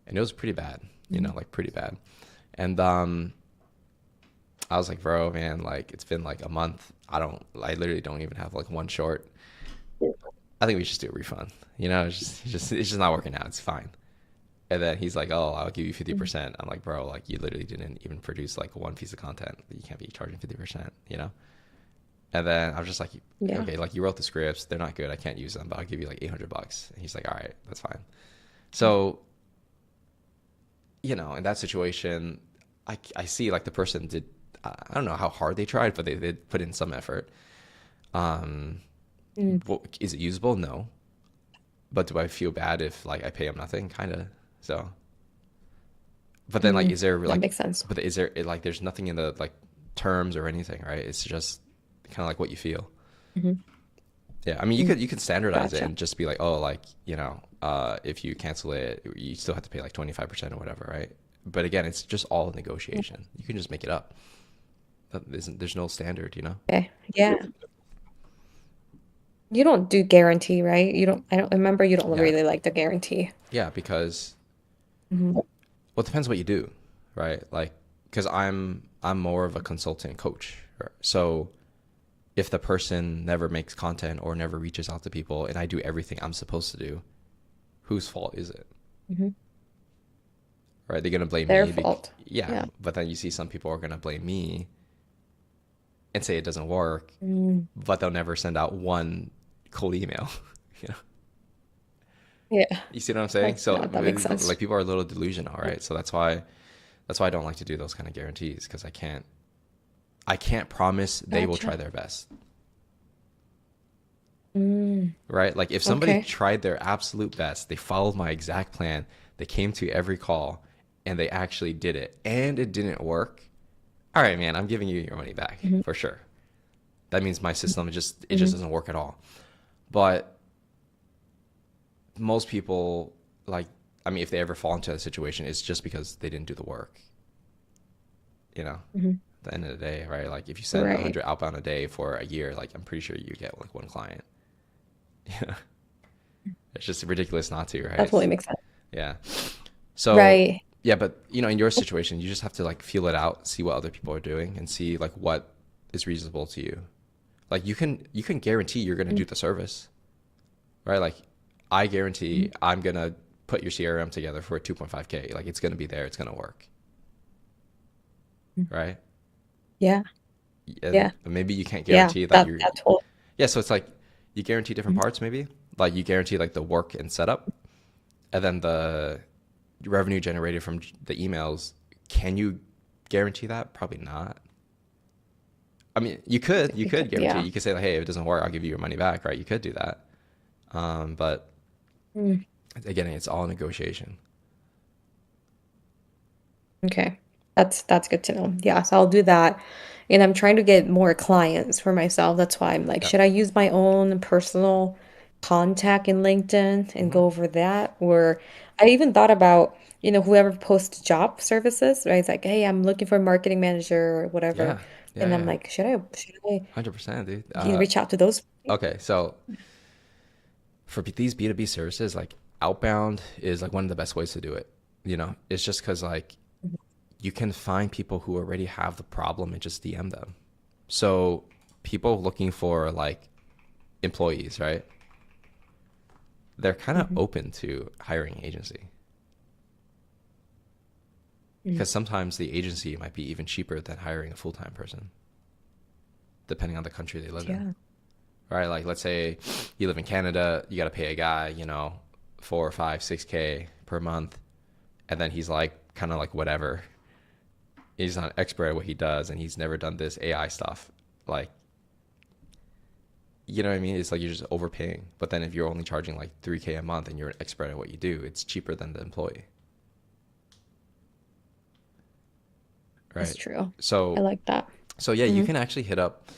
and it was pretty bad, Mhm. like pretty bad. And I was like, bro, man, like it's been like a month. I literally don't even have like one short. I think we should do a refund. It's just not working out. It's fine. And then he's like, "Oh, I'll give you 50%." I'm like, "Bro, like you literally didn't even produce like one piece of content. You can't be charging 50%, you know?" And then I was just like, Yeah. "Okay, like you wrote the scripts. They're not good. I can't use them, but I'll give you like $800." And he's like, "All right, that's fine." So, in that situation, I see like the person did, I don't know how hard they tried, but they did put in some effort. Um, Mm, is it usable? No. But do I feel bad if like I pay them nothing? Kind of. So, but then like, mm, is there that like, makes sense. but is there like, there's nothing in the like terms or anything, right? It's just kind of like what you feel. Hmm. Yeah, I mean, Mm, you could standardize it gotcha. and just be like, oh, like if you cancel it, you still have to pay like 25% or whatever, right? But again, it's just all negotiation. You can just make it up. There's no standard, you know? Okay. Yeah. You don't do guarantee, right? You don't, I don't remember you don't Yeah, really like the guarantee. yeah, because Hmm. well, it depends what you do, right? Like, because I'm more of a consultant coach, right? So if the person never makes content or never reaches out to people, and I do everything I'm supposed to do, whose fault is it? Hmm. Right? They're gonna blame Their me. fault. Yeah, Yeah. but then you see some people are gonna blame me and say it doesn't work, Mm, but they'll never send out one cold email. you know, yeah. you see what I'm saying? Like, So no, that makes sense. like people are a little delusional, right? So that's why I don't like to do those kind of guarantees because I can't promise they will try Gotcha. their best, Mm, right? Like if somebody okay. tried their absolute best, they followed my exact plan, they came to every call, and they actually did it, and it didn't work. All right, man, I'm giving you your money back Hmm. for sure. That means my system it just Hmm. doesn't work at all. But most people, like, I mean, if they ever fall into a situation, it's just because they didn't do the work. You know, Hmm. at the end of the day, right? Like if you send Right. 100 outbound a day for a year, like I'm pretty sure you get like one client. Yeah, it's just ridiculous not to, right? That totally makes sense. Yeah. So Right. yeah, but in your situation, you just have to like feel it out, see what other people are doing, and see like what is reasonable to you. Like you can guarantee you're gonna do Mm, the service, right? Like I mhm. guarantee I'm gonna put your CRM together for 2.5K. Like it's gonna be there, it's gonna work, Mm. right? Yeah. And Yeah. maybe you can't Yeah. guarantee that That you that totally. yeah, so it's like you guarantee different parts maybe. Like you guarantee like the work and setup, and then the revenue generated from the emails. Can you guarantee that? Probably not. I mean, you could guarantee. Yeah. You could say like, hey, if it doesn't work, I'll give you your money back, right? You could do that. But Mm, again, it's all negotiation. okay. That's good to know. Yeah, so I'll do that. And I'm trying to get more clients for myself. That's why I'm like, Yeah. should I use my own personal contact in LinkedIn and Hmm. go over that? Or I even thought about, whoever posts job services, right? It's like, hey, I'm looking for a marketing manager or whatever. Yeah. Yeah. And I'm Yeah. like, should I 100%, dude. reach out to those people? Okay. So for these B2B services, like outbound is like one of the best ways to do it. It's just because like Mhm. you can find people who already have the problem and just DM them. So people looking for like employees, right? They're kind of Mhm. open to hiring an agency Mm. because sometimes the agency might be even cheaper than hiring a full-time person, depending on the country they live in. Yeah. Right? Like let's say you live in Canada, you got to pay a guy, 4, 5, 6K per month, and then he's like kind of like whatever. He's not an expert at what he does, and he's never done this AI stuff. Like, you know what I mean? It's like you're just overpaying. But then if you're only charging like 3K a month and you're an expert at what you do, it's cheaper than the employee, That's right? true. I So, like that. so yeah, you Hmm. can actually hit up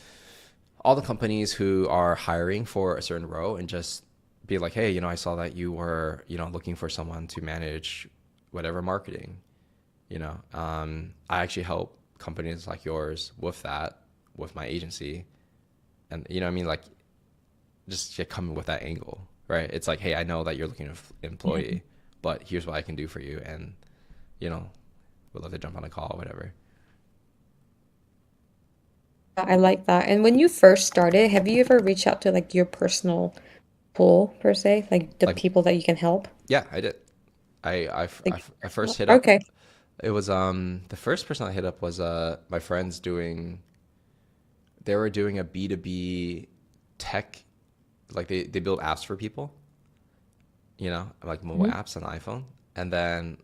all the companies who are hiring for a certain role and just be like, hey, I saw that you were, looking for someone to manage whatever marketing. I actually help companies like yours with that, with my agency, and you know what I mean, like just coming with that angle, right? It's like, hey, I know that you're looking for an Yeah. employee, but here's what I can do for you, and you know, we'd love to jump on a call, or whatever. I like that. And when you first started, have you ever reached out to like your personal pool per se, like the Like, people that you can help? yeah, I did. Like, I first hit up. okay. It was the first person I hit up was my friends doing. They were doing a B2B tech, like they build apps for people, like mobile Mhm. apps on iPhone. And then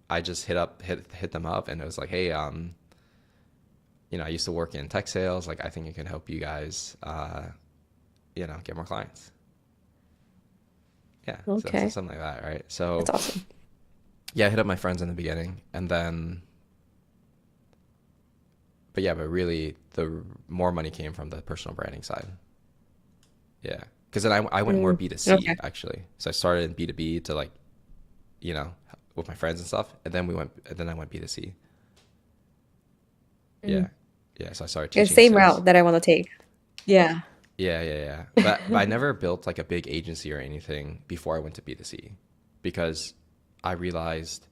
I just hit them up, and it was like, hey, I used to work in tech sales. Like, I think it can help you guys, get more clients. Yeah, so Okay. something like that, right? That's So awesome. yeah, I hit up my friends in the beginning, and then, but yeah, but really the more money came from the personal branding side. Yeah, because then I went more Mm, B2C okay. actually. So I started in B2B to like, you know, with my friends and stuff, and then I went B2C. Mm. Yeah, yeah. So I started Yeah, teaching same sales. route that I want to take. Yeah. Yeah, yeah, yeah. But I never built like a big agency or anything before I went to B2C because I realized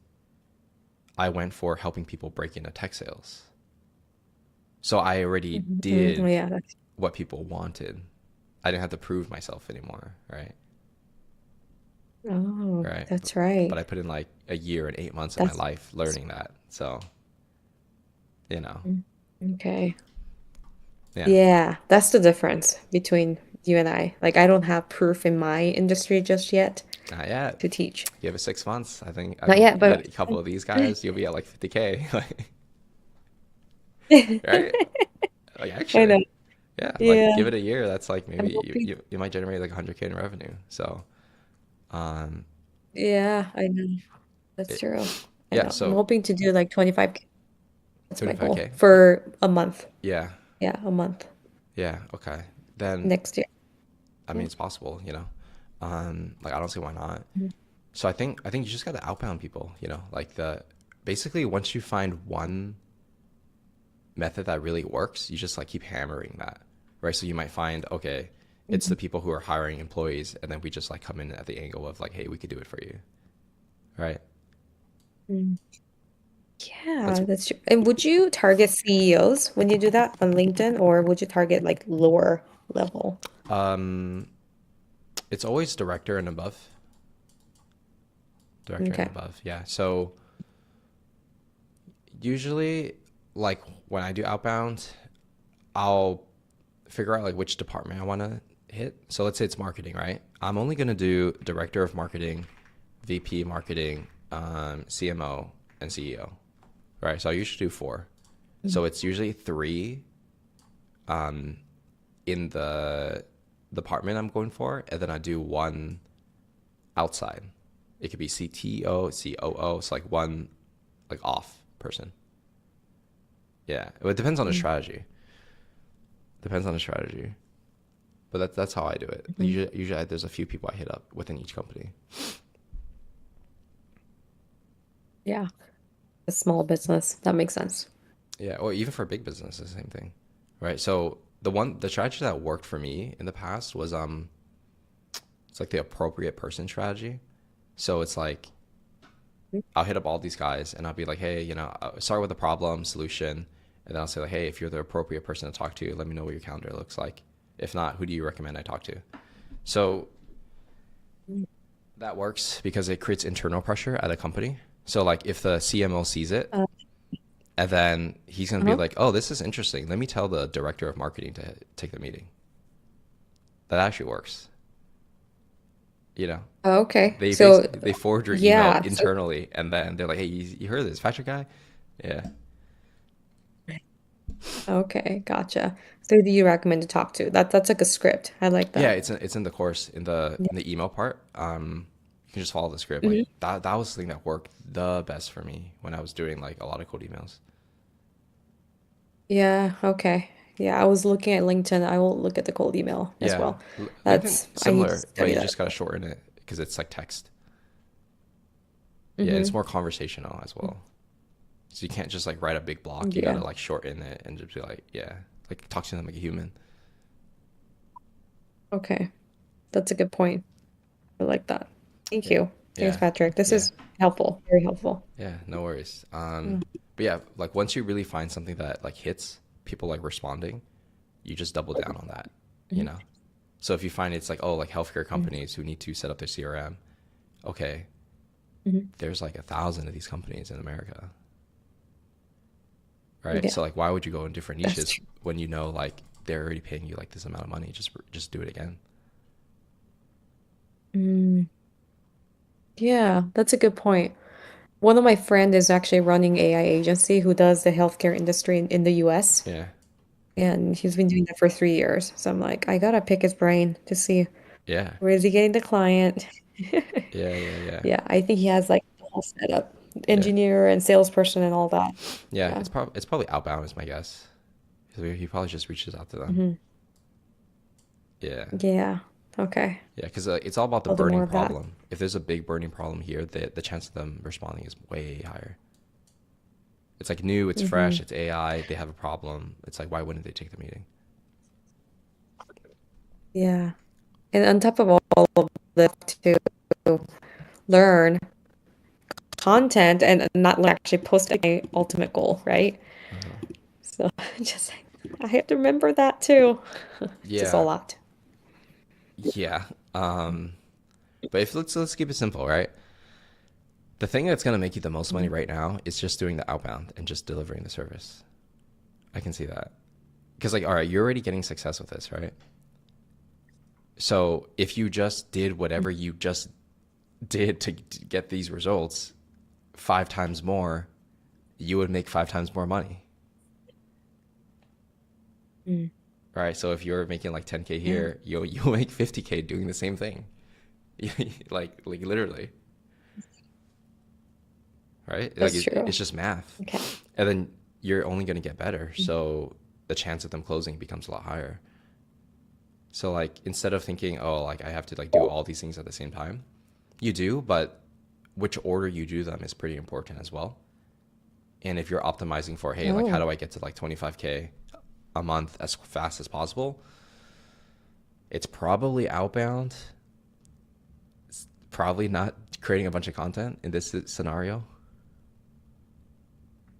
I went for helping people break into tech sales. So I already Mhm. Mm, did yeah, that's what people wanted. I didn't have to prove myself anymore, right? oh, Right. that's But right. I put in like a year and 8 months of my That's life learning that. So, you know, mm, okay. yeah, Yeah, that's the difference between you and I. Like, I don't have proof in my industry just yet not yet. to teach. Give it 6 months. I Not think yet, you get but a couple of these guys, you'll be at like 50K, like, I right? Like actually, know. yeah, like Yeah, give it a year. That's like I'm maybe hoping. you might generate like 100K in revenue. So, um, Yeah, I know. That's it, true. I yeah, know. I'm so hoping to do like 25K. That's my goal 25K. for a month. Yeah, Yeah, a month yeah, okay. Then next year. I Yeah. mean it's possible, like I don't see why not. Mhm. So I think you just got to outbound people, like the basically once you find one method that really works, you just like keep hammering that, right? So you might find, okay, it's Mhm. the people who are hiring employees, and then we just like come in at the angle of like, hey, we could do it for you, right? Mm. That's Yeah, that's true. And would you target CEOs when you do that on LinkedIn, or would you target like lower level? um, it's always director and Okay. above, yeah. So usually, like when I do outbound, I'll figure out like which department I want to hit. So let's say it's marketing, right? I'm only going to do director of marketing, VP marketing, CMO, and CEO, right? So I usually do four. So it's usually three in the department I'm going for, and then I do one outside. It could be CTO, COO, so like one like off person. Yeah, it depends on the Mm-hmm. strategy. Depends on the strategy. But that's how I do it. Usually there's a few people I hit up within each company. Yeah, a small business. That makes sense. Yeah, or even for big business, the same thing, right? So the strategy that worked for me in the past was it's like the appropriate person strategy. So it's like I'll hit up all these guys and I'll be like, hey, I'll start with a problem solution, and then I'll say like, hey, if you're the appropriate person to talk to, let me know what your calendar looks like. If not, who do you recommend I talk to? So that works because it creates internal pressure at a company. So like if the CMO sees it, Uh, and then he's going to be uh-huh. like, oh, this is interesting. Let me tell the director of marketing to take the meeting. That actually works. You know, Okay. they So, basically they forward your email yeah. So, internally, and then they're like, hey, you heard of this Patrick guy? Yeah, okay, gotcha. So, who do you recommend to talk to? That's like a script. I like yeah. that. It's in the course in the Yeah. in the email part. You can just follow the script. Like Mhm. that was the thing that worked the best for me when I was doing like a lot of cold emails. Yeah, okay. Yeah, I was looking at LinkedIn. I will look at the cold email as Yeah, well. LinkedIn I need to similar, but study you that just as gotta well. shorten it because it's like text. Yeah, and it's Mm-hmm. more conversational as well. So you can't just like write a big block. You Yeah. gotta like shorten it and just be like, yeah, like talk to them like a human. Okay. That's a good point. I like that. Thank Yeah, you. Thanks, yeah, Patrick. This yeah, is helpful. Very helpful. yeah. No worries. Yeah. But yeah, like once you really find something that like hits people like responding, you just double down on that. You Mhm. know. So if you find it's like, oh, like healthcare Mm. companies who need to set up their CRM, okay, Hmm. there's like 1,000 of these companies in America, right? Yeah, So like, why would you go in different that's niches true. when you know like they're already paying you like this amount of money? Just do it again. Mm, yeah, that's a good point. One of my friend is actually running AI agency who does the healthcare industry in the US, Yeah, and he's been doing that for 3 years. So I'm like, I gotta pick his brain to see yeah, where is he getting the client. yeah, yeah, yeah, Yeah, I think he has like the whole setup, yeah, engineer and salesperson and all that. yeah. Yeah. It's probably outbound is my guess. 'Cause he probably just reaches out to them. Hmm. Yeah, Yeah. Okay. yeah, because it's all about the I'll do more burning of that. problem. If there's a big burning problem here, the chance of them responding is way higher. It's like new, it's fresh, Hmm. it's AI. They have a problem. It's like why wouldn't they take the meeting? Yeah. And on top of all of this, to learn content and not like actually post my ultimate goal, right? Uh-huh. So just I have to remember that too. It's just a Yeah, lot. yeah. But if let's keep it simple, right? The thing that's gonna make you the most money Mhm. right now is just doing the outbound and just delivering the service. I can see that because like, all right, you're already getting success with this, right? So if you just did whatever you just did to get these results 5 times more, you would make 5 times more money, Mm. right? So if you're making like 10K Yeah, here, you'll make 50K doing the same thing, like literally, right? Like that's true. it's just math, Okay. and then you're only gonna get better. So the chance of them closing becomes a lot higher. So like instead of thinking, oh, like I have to like do all these things at the same time, you do, but which order you do them is pretty important as well. And if you're optimizing for, hey, like how Oh, do I get to like 25K a month as fast as possible? It's probably outbound. It's probably not creating a bunch of content in this scenario.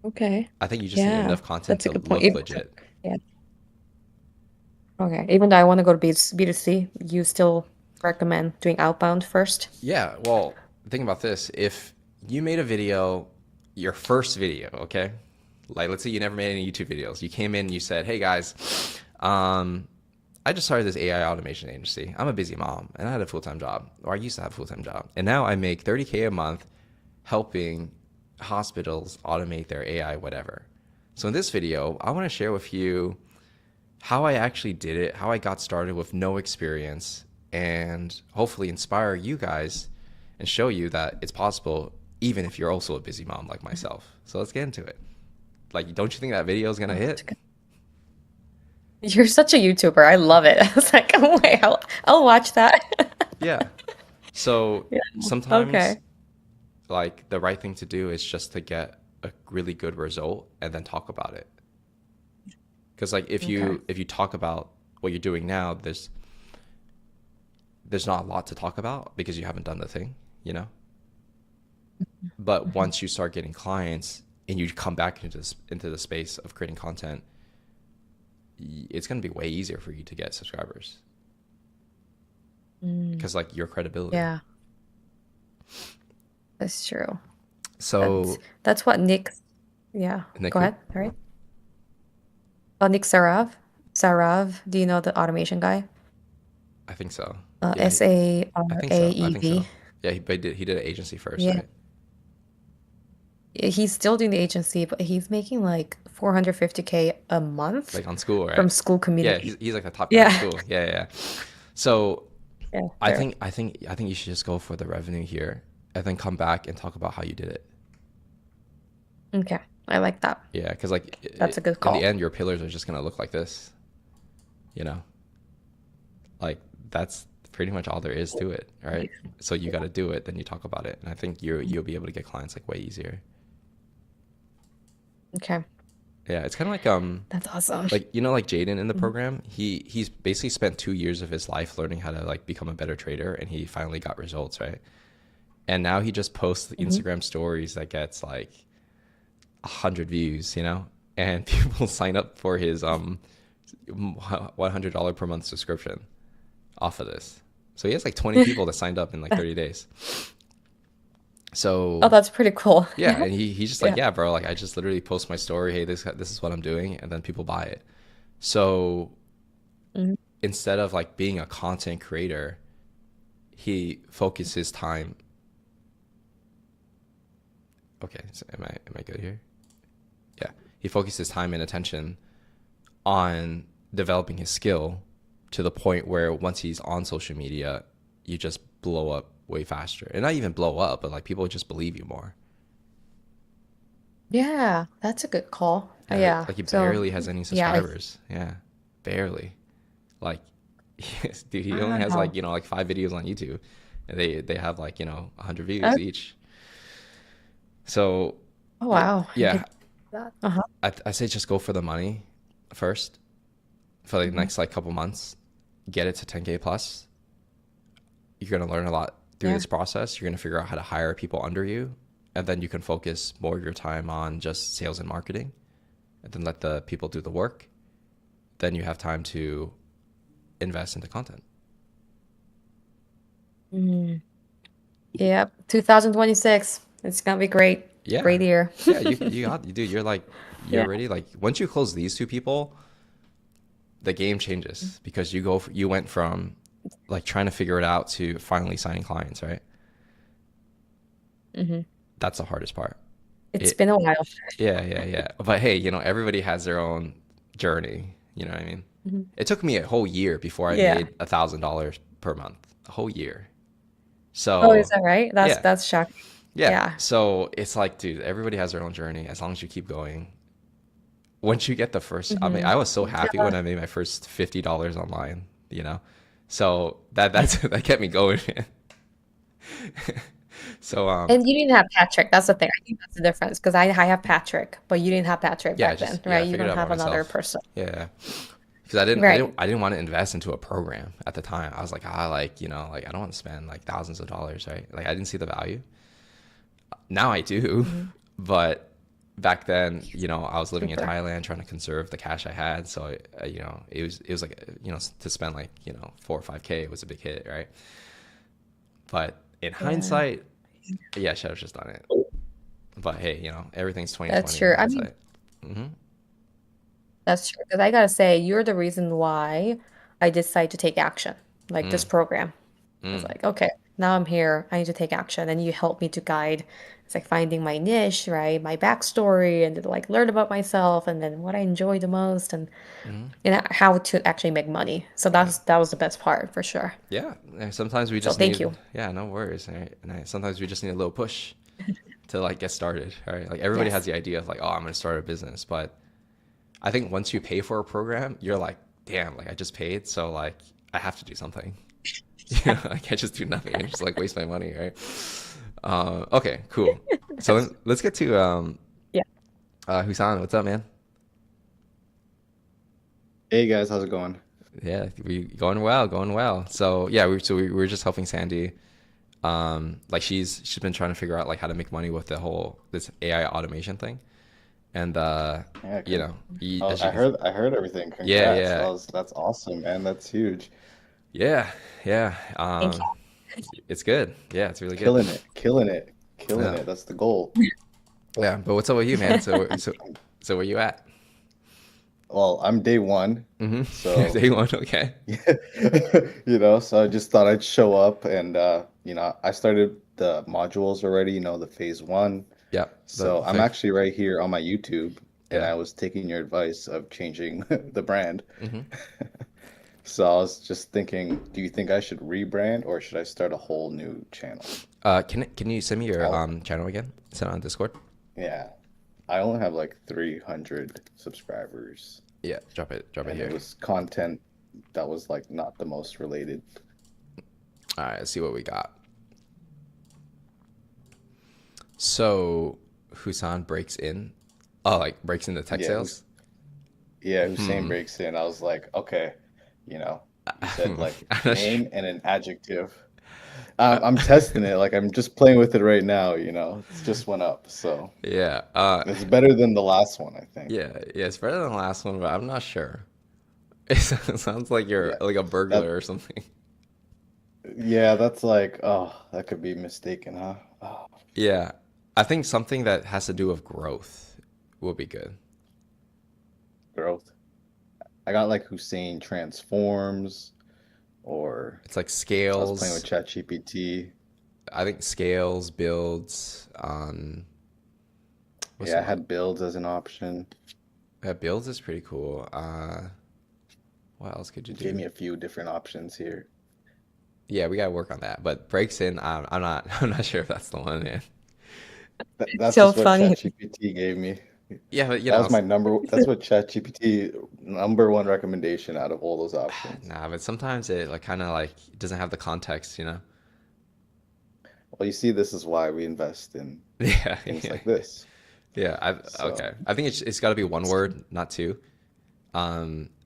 okay. I think you just need Yeah, enough content that's a to good point. look legit. Yeah. Okay. Even though I want to go to B2C, you still recommend doing outbound first? Yeah, well, think about this. If you made a video, your first video, okay? Like, let's say you never made any YouTube videos. You came in and you said, hey guys, um, I just started this AI automation agency. I'm a busy mom and I had a full time job, or I used to have a full time job. And now I make 30K a month helping hospitals automate their AI, whatever. So in this video, I want to share with you how I actually did it, how I got started with no experience, and hopefully inspire you guys and show you that it's possible even if you're also a busy mom like myself. So let's get into it. Like, don't you think that video is gonna Oh, that's hit? good. You're such a YouTuber. I love it. I was like, oh wait, I'll watch that. Yeah. So Yeah. sometimes Okay. like the right thing to do is just to get a really good result and then talk about it. Because like Okay. if you talk about what you're doing now, there's not a lot to talk about because you haven't done the thing, you know? But Mhm. once you start getting clients and you come back into the space of creating content, it's going to be way easier for you to get subscribers Mm, because like your credibility. yeah, that's true. That's So that's what Nick. Yeah. Nick, Go who? ahead. All right. Oh, Nick Sarav. Sarav. Do you know the automation guy? I think so. Yeah, I think so. I think so. Saraev. Yeah, he did an agency first, Yeah. right? He's still doing the agency, but he's making like 450K a month Like on school, right? from school Yeah, community. he's like the top guy in Yeah. school. Yeah, yeah, yeah. So Yeah, fair. I think you should just go for the revenue here and then come back and talk about how you did it. Okay. I like that. Yeah, because like That's a good in the call. end, your pillars are just gonna look like this. You know, like that's pretty much all there is to it, right? So you got to do it, then you talk about it, and I think you'll be able to get clients like way easier. Okay. Yeah, it's kind of That's awesome. like you know like Jaden in the Mhm. program, he's basically spent 2 years of his life learning how to like become a better trader, and he finally got results, right? And now he just posts Mhm. Instagram stories that gets like 100 views, you know, and people sign up for his $100 per month subscription off of this. So he has like 20 people that signed up in like 30 days. Oh, So that's pretty cool. yeah, and he's just like, Yeah. yeah, bro, like I just literally post my story, hey, this is what I'm doing, and then people buy it. So Mhm. instead of like being a content creator, he focused his time. Okay, so am I good here? Yeah, he focused his time and attention on developing his skill to the point where once he's on social media, you just blow up way faster, and not even blow up, but like people just believe you more. Yeah, that's a good call. Yeah, Yeah. like he So, barely has any yeah, subscribers. Yeah, barely. Like, yes, dude, he only has like wow. like 5 videos on YouTube, and they have like 100 views Uh, each. So, oh, yeah, wow. I yeah, did that. Uh-huh. I say just go for the money first for the Hmm. next like couple months. Get it to 10K plus. You're gonna learn a lot through Yeah. this process. You're gonna figure out how to hire people under you, and then you can focus more of your time on just sales and marketing, and then let the people do the work. Then you have time to invest into content. Mm. Yep. 2026. It's gonna be great. Yeah, Great year. yeah, you do. You're Yeah. ready. Like once you close these two people, the game changes because you went from like trying to figure it out to finally signing clients, right? Hmm. That's the hardest part. It's It been a while. Yeah. But hey, everybody has their own journey. You know what I mean? Mhm. It took me a whole year before I Yeah. made $1,000 per month. A whole year. Oh, is So that right? yeah, That's shocking. yeah. Yeah. So it's like, dude, everybody has their own journey. As long as you keep going, once you get the first, I mean, Hmm. I was so happy Yeah. when I made my first $50 online. So that's that kept me going, man. So And you didn't have Patrick. That's the thing. I think that's the difference because I have Patrick, but you didn't have Patrick yeah, back just then, yeah, I right? You figured don't it out by have another myself. person. Yeah, because Right. I didn't want to invest into a program at the time. I was like, like like I don't want to spend like thousands of dollars, right? Like I didn't see the value. Now I do, Hmm. but back then, I was living in Super. Thailand trying to conserve the cash I had. So it was like to spend like 4 or 5K was a big hit, right? But in Yeah. hindsight, yeah, I should have just done it. But hey, everything's That's 2020 in true. I mean, hindsight. Hmm. that's true. Because I gotta say, you're the reason why I decided to take action, like this Mm, program. I was mm, like, okay, now I'm here. I need to take action. And you help me to guide. It's like finding my niche, right? My backstory, and to like learn about myself, and then what I enjoy the most, mm. and how to actually make money. So Yeah. that was the best part for sure. Yeah. And sometimes we So just thank need, you. yeah, no worries. Right? And sometimes we just need a little push to like get started. Right. Like everybody has Yes. the idea of like, oh, I'm going to start a business. But I think once you pay for a program, you're like, damn, like I just paid. So like I have to do something. I can't just do nothing and just like waste my money. Right. Okay, cool. So Yes. let's get to Yeah. Husan. What's up, man? Hey guys, how's it going? Yeah, we going well, going well. So yeah, we were just helping Sandy. Like she's been trying to figure out like how to make money with the whole this AI automation thing, and Yeah, as you I can, see, I heard everything. yeah, Congrats. yeah, That's awesome, man. That's huge. yeah, yeah. Thank you. It's good. Yeah, it's really good. Killing it. Killing it. Killing Yeah, it. That's the goal. yeah. But what's up with you, man? So where you at? Well, I'm day one, Mm-hmm. so Day one. Okay. so I just thought I'd show up and I started the modules already, the phase one. Yep. The So I'm thing. actually right here on my YouTube and Yeah. I was taking your advice of changing the brand. Mm-hmm. So I was just thinking, do you think I should rebrand or should I start a whole new channel? Can you send me your I'll, channel again? Send it on Discord. yeah, I only have like 300 subscribers, Yeah, drop it and it here. was content that was like not the most related. All right, let's see what we got. So Husan breaks in. Oh, like breaks into tech Yeah, sales. Hussein Hmm. breaks in. I was like, okay, you said like I'm not sure. name and an adjective. I'm testing it, like I'm just playing with it right now, It's just went up, so Yeah. it's better than the last one, I think. Yeah. It's better than the last one, but I'm not sure. It sounds like you're Yeah, like a that burglar or something. yeah, that's like, oh, that could be mistaken, huh? Oh, Yeah, I think something that has to do with growth will be good. growth. I got like Hussein transforms, or It's like I was playing with scales. ChatGPT. I think scales, builds. What's Yeah, the I one? had builds as an option. Yeah, builds is pretty cool. What else could you It gave do? me a few different options here. Yeah, we gotta work on that. But breaks in, I'm not. I'm not sure if that's the one, man. That's So just what funny. ChatGPT gave me. Yeah, but That was my number. That's what ChatGPT number one recommendation out of all those options. nah. But sometimes it like kind of like doesn't have the context, you know? Well, you see, this is why we invest in Yeah, things yeah, like this. yeah. So, Okay. I think it's got to be one word, not two.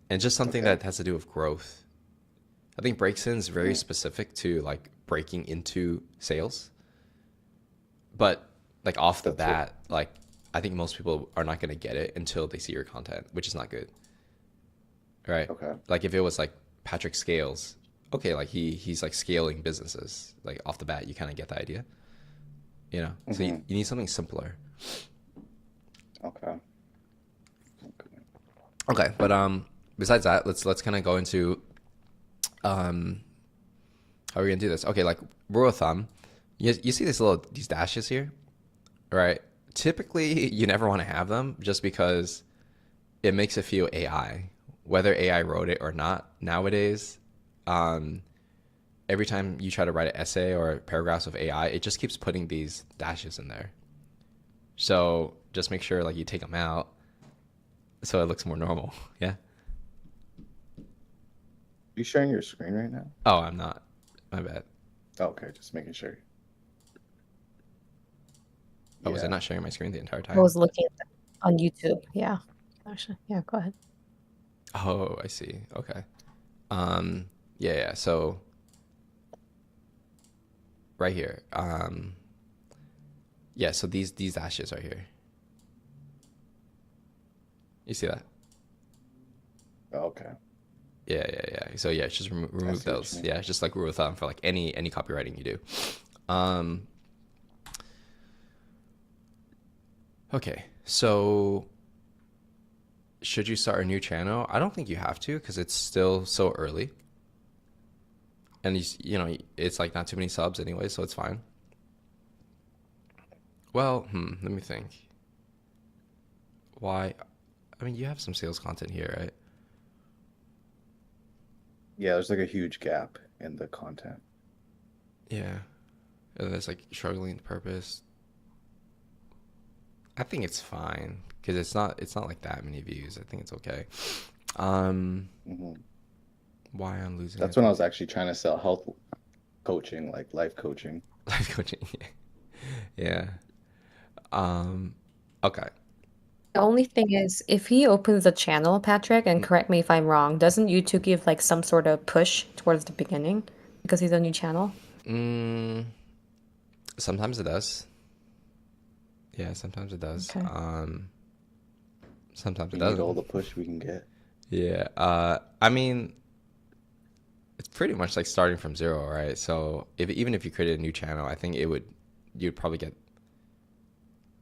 And just something okay. that has to do with growth. I think breaks-in is very Hmm. specific to like breaking into sales, but like off the That's what. bat, like I think most people are not gonna get it until they see your content, which is not good, right? Okay. Like if it was like Patrick Scales, okay, like he's like scaling businesses, like off the bat, you kind of get the idea, you know. So Hmm. you need something simpler. Okay. Okay. Okay, but besides that, let's kind of go into um how are we gonna do this? Okay, like rule of thumb, you see these dashes here, right? Typically, you never want to have them just because it makes it feel AI, whether AI wrote it or not. Nowadays, um, every time you try to write an essay or paragraphs of AI, it just keeps putting these dashes in there. So just make sure like you take them out so it looks more normal. Yeah. You sharing your screen right now? Oh, I'm not. My bad. Okay, just making sure. Oh, was I Yeah. not sharing my screen the entire I time? was looking at them on YouTube. Yeah. Actually, yeah, go ahead. Oh, I see. Okay. Um, yeah, yeah. So right here. Yeah. So these dashes right here. You see that? Okay. Yeah, yeah, yeah. So yeah, just I remove see what you those. mean. Yeah, it's just like rule of thumb for like any copywriting you do. Um, okay. So should you start a new channel? I don't think you have to because it's still so early, and you know it's like not too many subs anyway, so it's fine. Well, let me think. Why? I mean, you have some sales content here, right? Yeah, there's like a huge gap in the content. Yeah. There's like struggling with purpose. I think it's fine because it's not like that many views. I think it's okay. Um, Hmm. why I'm losing That's when I was attention? actually trying to sell health coaching, like life coaching. Life coaching. Yeah. Um, okay. The only thing is, if he opens a channel, Patrick, and correct me if I'm wrong, doesn't YouTube give like some sort of push towards the beginning because he's a new channel? Mm, sometimes it does. Yeah, sometimes it does. Okay. Sometimes it We need all doesn't. the push we can get. Yeah. I mean, it's pretty much like starting from zero, right? So if even if you created a new channel, I think you'd probably get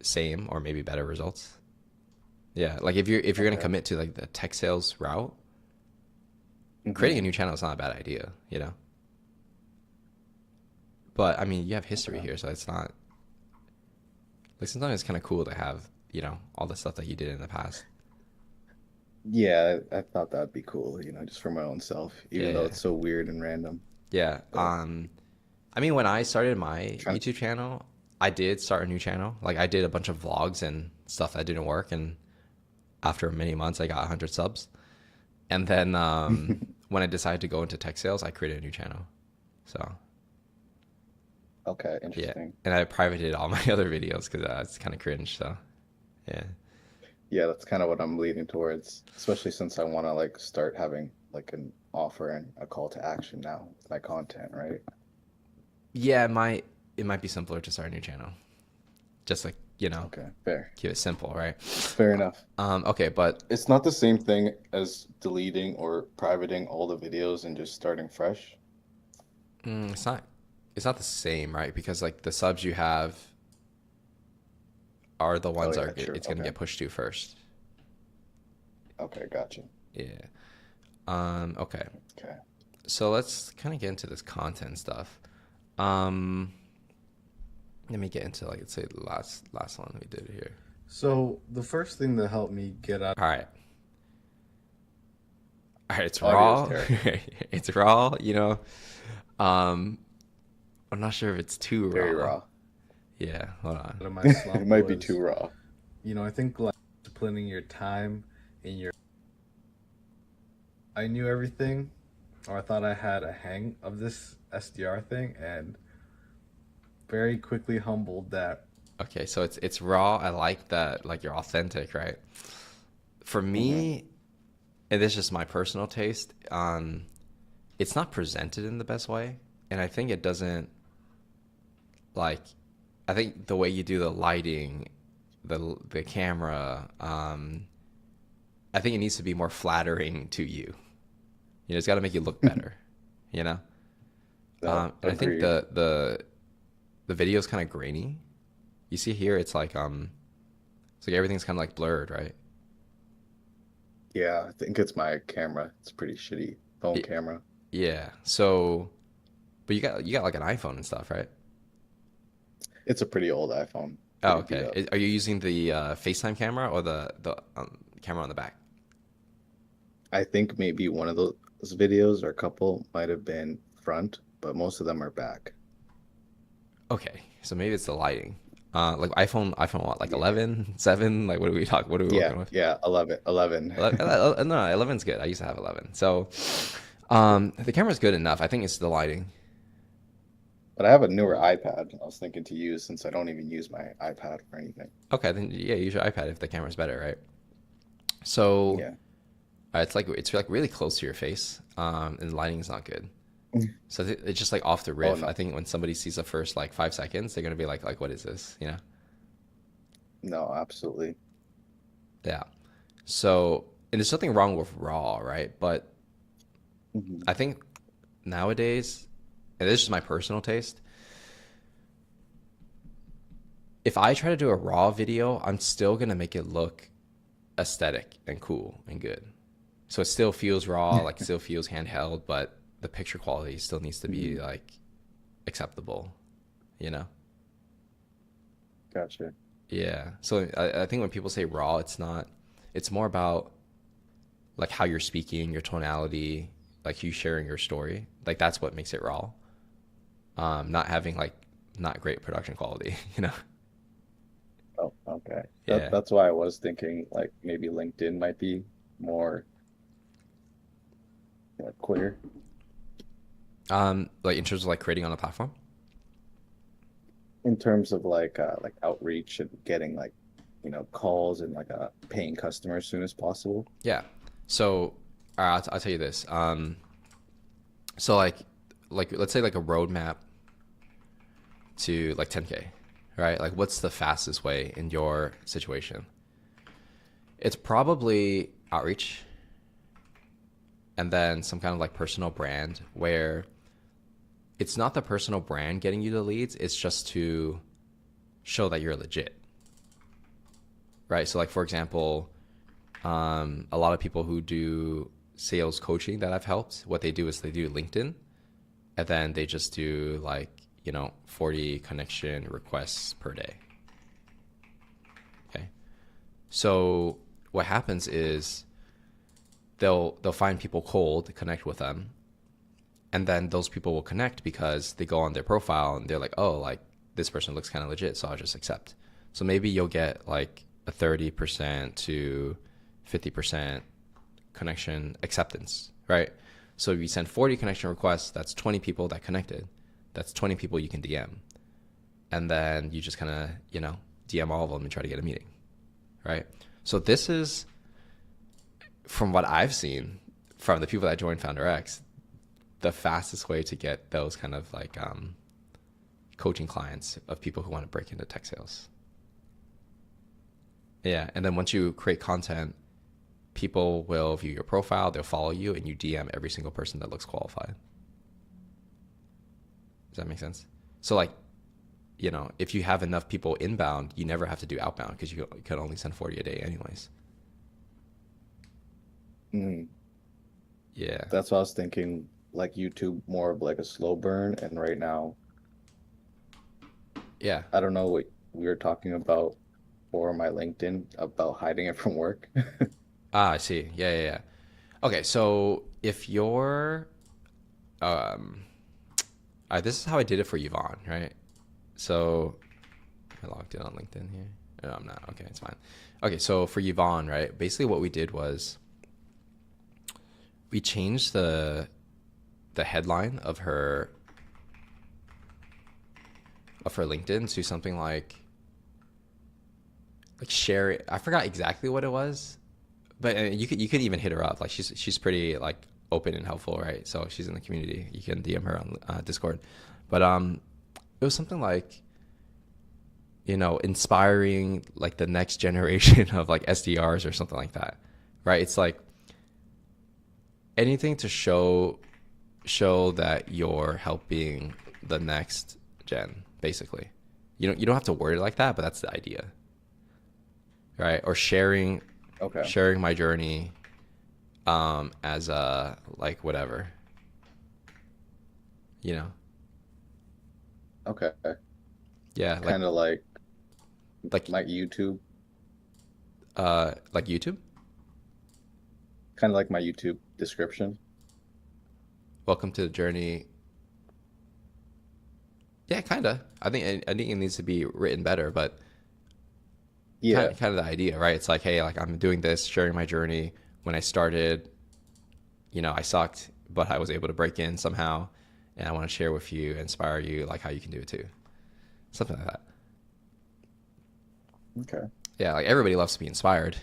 same or maybe better results. Yeah, like if you're gonna Okay. commit to like the tech sales route, creating a Hmm. new channel is not a bad idea, you know. But I mean, you have history Okay. here, so it's not like sometimes it's kind of cool to have all the stuff that you did in the past. Yeah, I thought that'd be cool, just for my own self, Yeah, even though yeah, it's so weird and random. yeah. But I mean, when I started my trying, YouTube channel, I did start a new channel. Like I did a bunch of vlogs and stuff that didn't work, and after many months, I got 100 subs. And then when I decided to go into tech sales, I created a new channel. So okay, yeah, interesting. and I privated all my other videos because it's kind of cringe. So yeah, Yeah, that's kind of what I'm leaning towards, especially since I want to like start having like an offer and a call to action now with my content, right? yeah, it might be simpler to start a new channel. Just like Okay, fair. keep it simple, right? Fair enough. Okay, but It's not the same thing as deleting or privating all the videos and just starting fresh. it's not. it's not the same, right? Because like the subs you have are the Oh ones yeah, are true. it's gonna Okay. get pushed to first. Okay, gotcha. Yeah. Okay. Okay. So let's kind of get into this content stuff. Um, Let me get into like let's say the last one we did here. So the first thing that helped me get out. All right. All right, it's Audio is raw. terrible. It's raw, you know. Um, I'm not sure if it's too Very raw. raw. Yeah, hold on. Of my It slump might be too was, raw. I think like disciplining your time and your. I knew everything, or I thought I had a hang of this SDR thing, and very quickly humbled that. Okay, so it's raw. I like that, like you're authentic, right? For Hmm. me, and this is just my personal taste, it's not presented in the best way, and I think it doesn't like. I think the way you do the lighting, the camera, I think it needs to be more flattering to you. You know, it's got to make you look better. You know, No, and I think agreed. the video is kind of grainy. You see here, it's like everything's kind of like blurred, right? Yeah, I think it's my camera. It's pretty shitty phone It, camera. yeah. So, but you got like an iPhone and stuff, right? It's a pretty old iPhone, Oh, pretty beat okay. up. Are you using the FaceTime camera or the camera on the back? I think maybe one of those videos or a couple might have been front, but most of them are back. Okay, so maybe it's the lighting. Like iPhone what, like Yeah. 11, 7? Like what are we Yeah, working with? yeah, 11, 11. No, 11's good. I used to have 11. So, the camera's good enough. I think it's the lighting. But I have a newer iPad I was thinking to use since I don't even use my iPad for anything. Okay, then yeah, use your iPad if the camera's better, right? So, Yeah. it's like really close to your face, and the lighting's not good. So it's just like off the Oh riff. I no. think when somebody sees the first like 5 seconds, they're gonna be like, what is this? You know? No, absolutely. Yeah. So, and there's nothing wrong with raw, right? But Hmm. I think nowadays, and this is my personal taste, if I try to do a raw video, I'm still gonna make it look aesthetic and cool and good. So it still feels raw, like it still feels handheld, but the picture quality still needs to be Hmm. like acceptable, you know? Gotcha. Yeah. So I think when people say raw, it's more about like how you're speaking, your tonality, like you sharing your story. Like that's what makes it raw. Not having like not great production quality, you know? Oh, okay. Yeah. That's why I was thinking like maybe LinkedIn might be more clear Like in terms of like creating on a platform. in terms of like outreach and getting like calls and like a paying customer as soon as possible. Yeah. So I'll tell you this. So like let's say like a roadmap to like 10K, right? Like what's the fastest way in your situation? It's probably outreach and then some kind of like personal brand where it's not the personal brand getting you the leads, it's just to show that you're legit, right? So like for example, a lot of people who do sales coaching that I've helped, what they do is they do LinkedIn and then they just do like, 40 connection requests per day. Okay. So what happens is they'll find people cold, connect with them, and then those people will connect because they go on their profile and they're like, oh, like this person looks kind of legit, so I'll just accept. So maybe you'll get like a 30% to 50% connection acceptance, right? So if you send 40 connection requests, that's 20 people that connected. That's 20 people you can DM. And then you just kind of, DM all of them and try to get a meeting, right? So this is, from what I've seen from the people that joined Founder X, the fastest way to get those kind of like coaching clients of people who want to break into tech sales. Yeah, and then once you create content, people will view your profile, they'll follow you, and you DM every single person that looks qualified. Does that make sense? So like, if you have enough people inbound, you never have to do outbound because you could only send 40 a day anyways. Mm, Yeah. that's what I was thinking. Like YouTube, more of like a slow burn, and right now, Yeah. I don't know what we were talking about for my LinkedIn about hiding it from work. Ah, I see. Yeah, yeah, yeah. Okay, so if you're, um, this is how I did it for Yvonne, right? So I logged in on LinkedIn here. No, I'm not. Okay, it's fine. Okay, so for Yvonne, right? Basically, what we did was we changed the headline of her LinkedIn to something like share it. I forgot exactly what it was, but you could even hit her up. Like she's pretty like open and helpful, right? So she's in the community. You can DM her on Discord. But it was something like inspiring like the next generation of like SDRs or something like that, right? It's like anything to show that you're helping the next gen, basically. You don't have to word it like that, but that's the idea, right? Or Okay. sharing my journey as a like whatever, you know. Okay. Yeah, Kind of like like YouTube, like YouTube. kind of like my YouTube description. Welcome to the journey. Yeah, kind of. I think it needs to be written better, but Yeah. kind of the idea, right? It's like, hey, like I'm doing this, sharing my journey. When I started, I sucked, but I was able to break in somehow, and I want to share with you, inspire you, like how you can do it too, something like that. Okay. Yeah, like everybody loves to be inspired.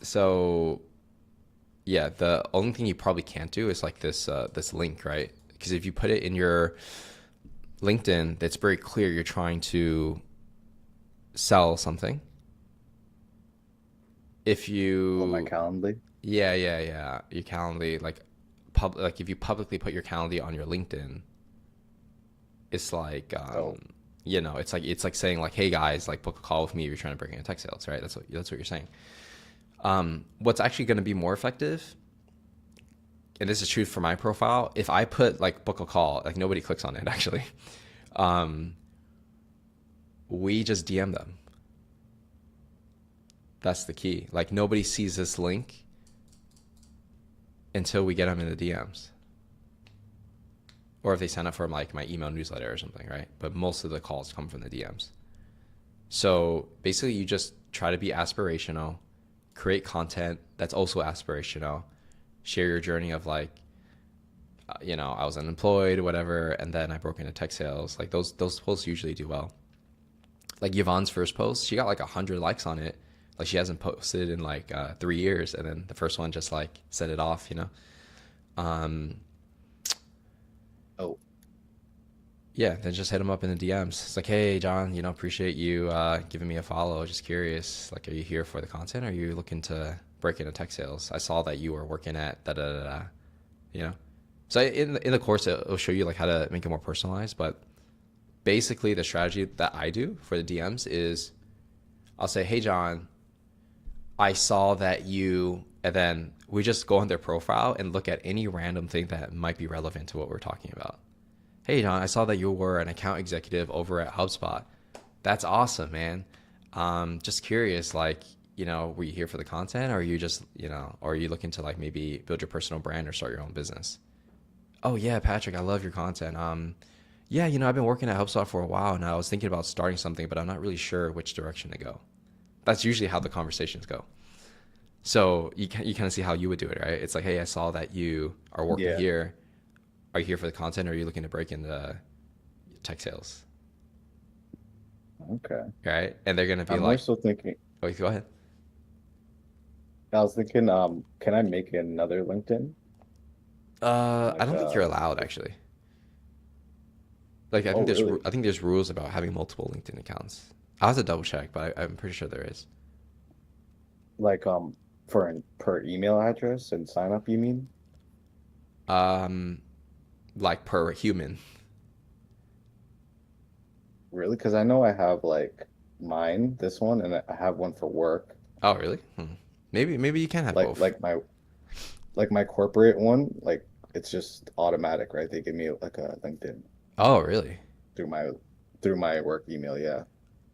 So yeah, the only thing you probably can't do is like this link, right? Because if you put it in your LinkedIn, that's very clear you're trying to sell something. If On my you Calendly. Yeah, yeah, yeah. Your Calendly, like like if you publicly put your Calendly on your LinkedIn, it's like Oh, it's like saying like, hey guys, like book a call with me if you're trying to break into tech sales, right? That's what you're saying. What's actually going to be more effective, and this is true for my profile, if I put like book a call, like nobody clicks on it actually. Um, we just DM them. That's the key. Like nobody sees this link until we get them in the DMs. Or if they sign up for like my email newsletter or something, right? But most of the calls come from the DMs. So basically, you just try to be aspirational, create content that's also aspirational, share your journey of like, I was unemployed, whatever, and then I broke into tech sales. Like those posts usually do well. Like Yvonne's first post, she got like 100 likes on it. Like she hasn't posted in like 3 years, and then the first one just like set it off. Um, oh, Yeah, then just hit him up in the DMs. It's like, hey, John, appreciate you giving me a follow. Just curious, like, are you here for the content? Or are you looking to break into tech sales? I saw that you were working at da da da da. You know, so in the course it'll show you like how to make it more personalized. But basically, the strategy that I do for the DMs is I'll say, hey, John, I saw that and then we just go on their profile and look at any random thing that might be relevant to what we're talking about. Hey, John, I saw that you were an account executive over at HubSpot. That's awesome, man. Just curious, like, were you here for the content, or are you just, or are you looking to like maybe build your personal brand or start your own business? Oh yeah, Patrick, I love your content. Yeah, I've been working at HubSpot for a while and I was thinking about starting something, but I'm not really sure which direction to go. That's usually how the conversations go. So you kind of see how you would do it, right? It's like, hey, I saw that you are working yeah. here. Are you here for the content, or are you looking to break into tech sales? Okay. Right? And they're gonna be I'm more like, so thinking, "Oh, go ahead." I was thinking, can I make another LinkedIn? I Like, don't think you're allowed actually. Like, I oh, think there's really? I think there's rules about having multiple LinkedIn accounts. I have to double check, but I'm pretty sure there is. Like, per email address and sign up, you mean? Um, like per human. Really? Because I know I have like mine, this one, and I have one for work. Oh, really? Maybe you can have Like both. like my like my corporate one, like it's just automatic, right? They give me like a LinkedIn Oh, really? through my through my work email. Yeah.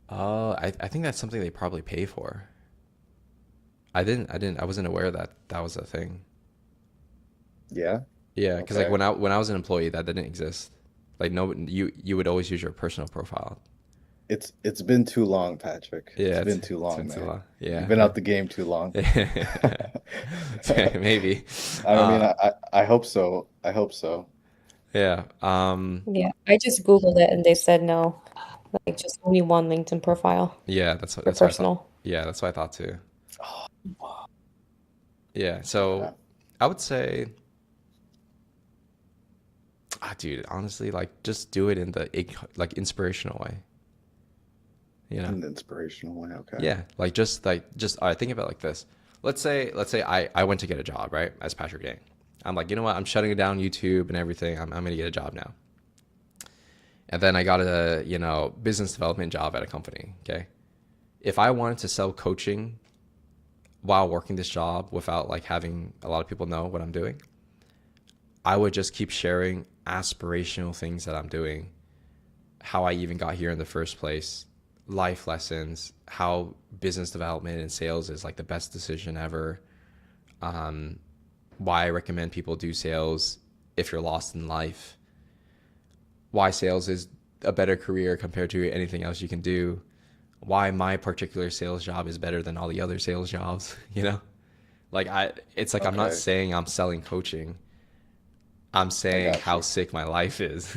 Oh, I think that's something they probably pay for. I wasn't aware that that was a thing. Yeah. Yeah, because like Okay. when I was an employee, that didn't exist. Like no, you would always use your personal profile. It's been too long, Patrick. It's Yeah, been too it's long, been too man. long. You've Yeah, been out the game too long. maybe. I mean, Uh, I hope so. I hope so. yeah. Yeah, I just Googled it and they said no. Like just only one LinkedIn profile Yeah, for that's what I thought. personal. Yeah, that's what I thought too. Oh, Yeah, okay. so I would say, dude, honestly, like just do it in the like inspirational way. You know? An inspirational way. Okay. Yeah, just all right, think about it like this. Let's say I went to get a job, right? As Patrick Yang. I'm like, you know what? I'm shutting down YouTube and everything. I'm gonna get a job now. And then I got a, business development job at a company. Okay. If I wanted to sell coaching while working this job without like having a lot of people know what I'm doing, I would just keep sharing aspirational things that I'm doing, how I even got here in the first place, life lessons, how business development and sales is like the best decision ever, why I recommend people do sales if you're lost in life, why sales is a better career compared to anything else you can do, why my particular sales job is better than all the other sales jobs, Like it's like I'm not Okay. saying I'm selling coaching. I'm I saying got how you. sick my life is.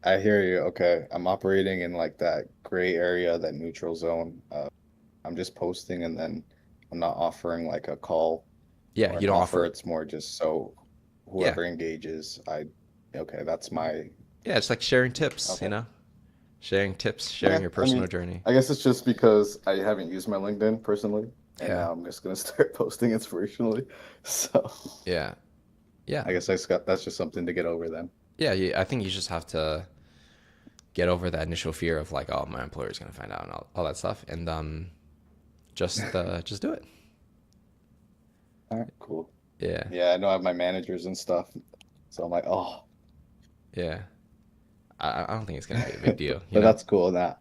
I hear you. Okay. I'm operating in like that gray area, that neutral zone. I'm just posting and then I'm not offering like a call Yeah, or you an don't offer. offer. It's more just so Yeah, whoever engages, okay, that's my, yeah, it's like sharing tips, okay. sharing tips, sharing Yeah, your I personal mean, journey. I guess it's just because I haven't used my LinkedIn personally, and Yeah, now I'm just gonna start posting inspirationally. So yeah, yeah, I guess that's just something to get over then. yeah. I think you just have to get over that initial fear of like, oh, my employer's gonna find out and all that stuff, and just do it. All right, cool. Yeah, Yeah, I know I have my managers and stuff, so I'm like, oh, yeah. I don't think it's gonna be a big deal, but that's cool. Now,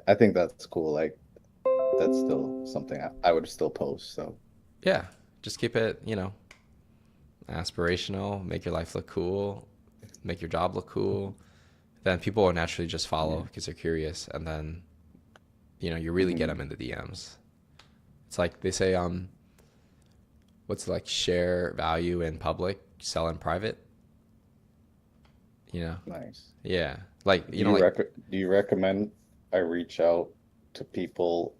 I think that's cool. Like that's still something I would still post. So Yeah, just keep it, aspirational. Make your life look cool. Make your job look cool. Then people will naturally just follow yeah. because they're curious, and then you really get Hmm. them in the DMs. It's like they say, what's like share value in public, sell in private. You know, Nice. yeah, like Do you recommend I reach out to people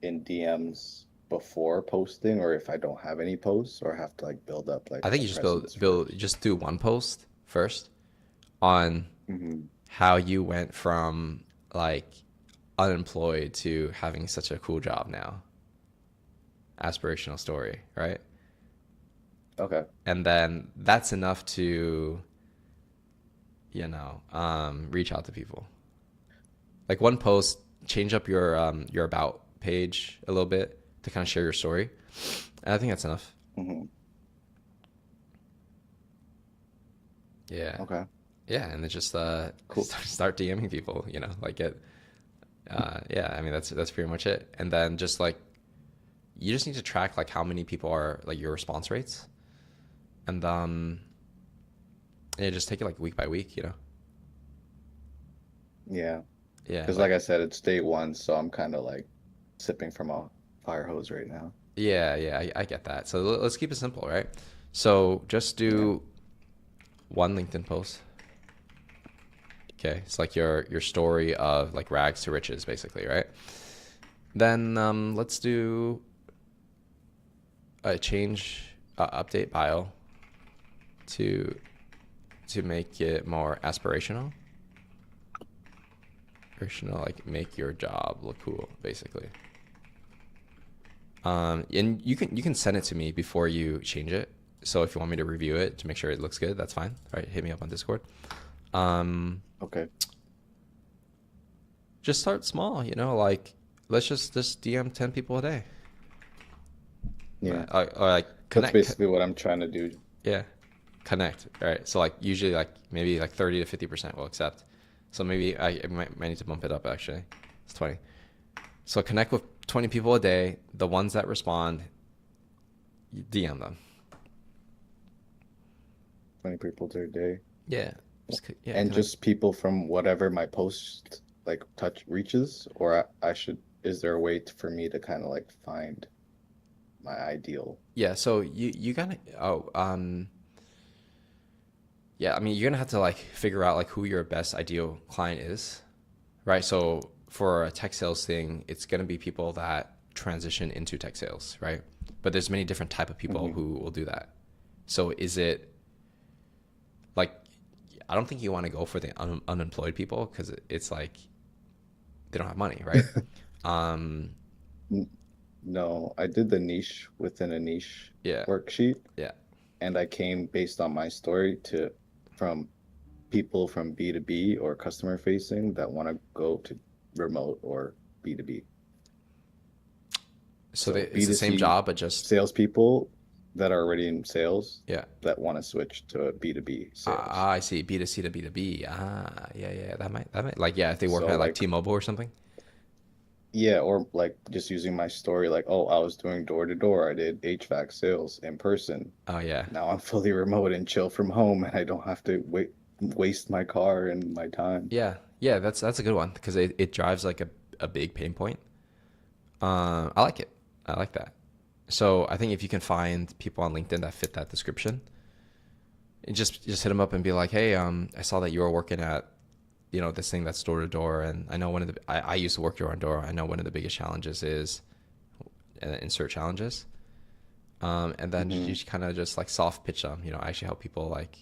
in DMs before posting, or if I don't have any posts, or have to like build up like I think a you just presence build first? just do one post first on Hmm. how you went from like unemployed to having such a cool job now. Aspirational story, right? Okay. And then that's enough to reach out to people. Like one post, change up your about page a little bit to kind of share your story. And I think that's enough. Hmm. Yeah, Okay. yeah, and then just Cool. start DMing people. Like get yeah. I mean that's pretty much it. And then just like you just need to track like how many people are like your response rates, and yeah, just take it like week by week. Yeah. Yeah, Because like like I said, it's day one, so I'm kind of like sipping from a fire hose right now. yeah, yeah. I get that. So let's keep it simple, right? So just Yeah. do one LinkedIn post. Okay, it's like your story of like rags to riches, basically, right? Then let's do a change update bio to make it more aspirational. Aspirational, like make your job look cool, basically. And you can send it to me before you change it, So if you want me to review it to make sure it looks good, that's fine. All right, hit me up on Discord. Um, Okay. just start small, like let's just DM 10 people a day. Yeah. Or like That's connect. basically what I'm trying to do. Yeah, connect. All right. So like usually like maybe like 30 to 50% will accept. So maybe I might need to bump it up actually. It's 20. So connect with 20 people a day. The ones that respond, you DM them. 20 people per day. Yeah. Yeah. And Connect. just people from whatever my post like touch reaches, or I should, is there a way for me to kind of like find my ideal? Yeah. So you gotta. Yeah. I mean, you're gonna have to like figure out like who your best ideal client is, right? So for a tech sales thing, it's gonna be people that transition into tech sales, right? But there's many different type of people Hmm. who will do that. So is it like I don't think you want to go for the unemployed people because it's like they don't have money, right? Um, No, I did the niche within a niche yeah, worksheet, yeah. and I came based on my story to from people from B2B or customer facing that want to go to remote or B2B. So So it's the same B2C job, but just salespeople that are already in sales yeah. that want to switch to B2B sales. I see. B2C to B2B. Yeah. That might like yeah. If they work So at like like, T-Mobile or something. yeah, or like just using my story, like, oh, I was doing door to door. I did HVAC sales in person. Oh yeah, Now I'm fully remote and chill from home, and I don't have to waste my car and my time. yeah. That's a good one because it drives like a big pain point. I like it. I like that. So I think if you can find people on LinkedIn that fit that description, and just hit them up and be like, hey, I saw that you were working at, this thing that's door to door, and I know I used to work door on door. I know one of the biggest challenges is insert challenges. And then you Hmm. just kind of just like soft pitch them. I actually help people like,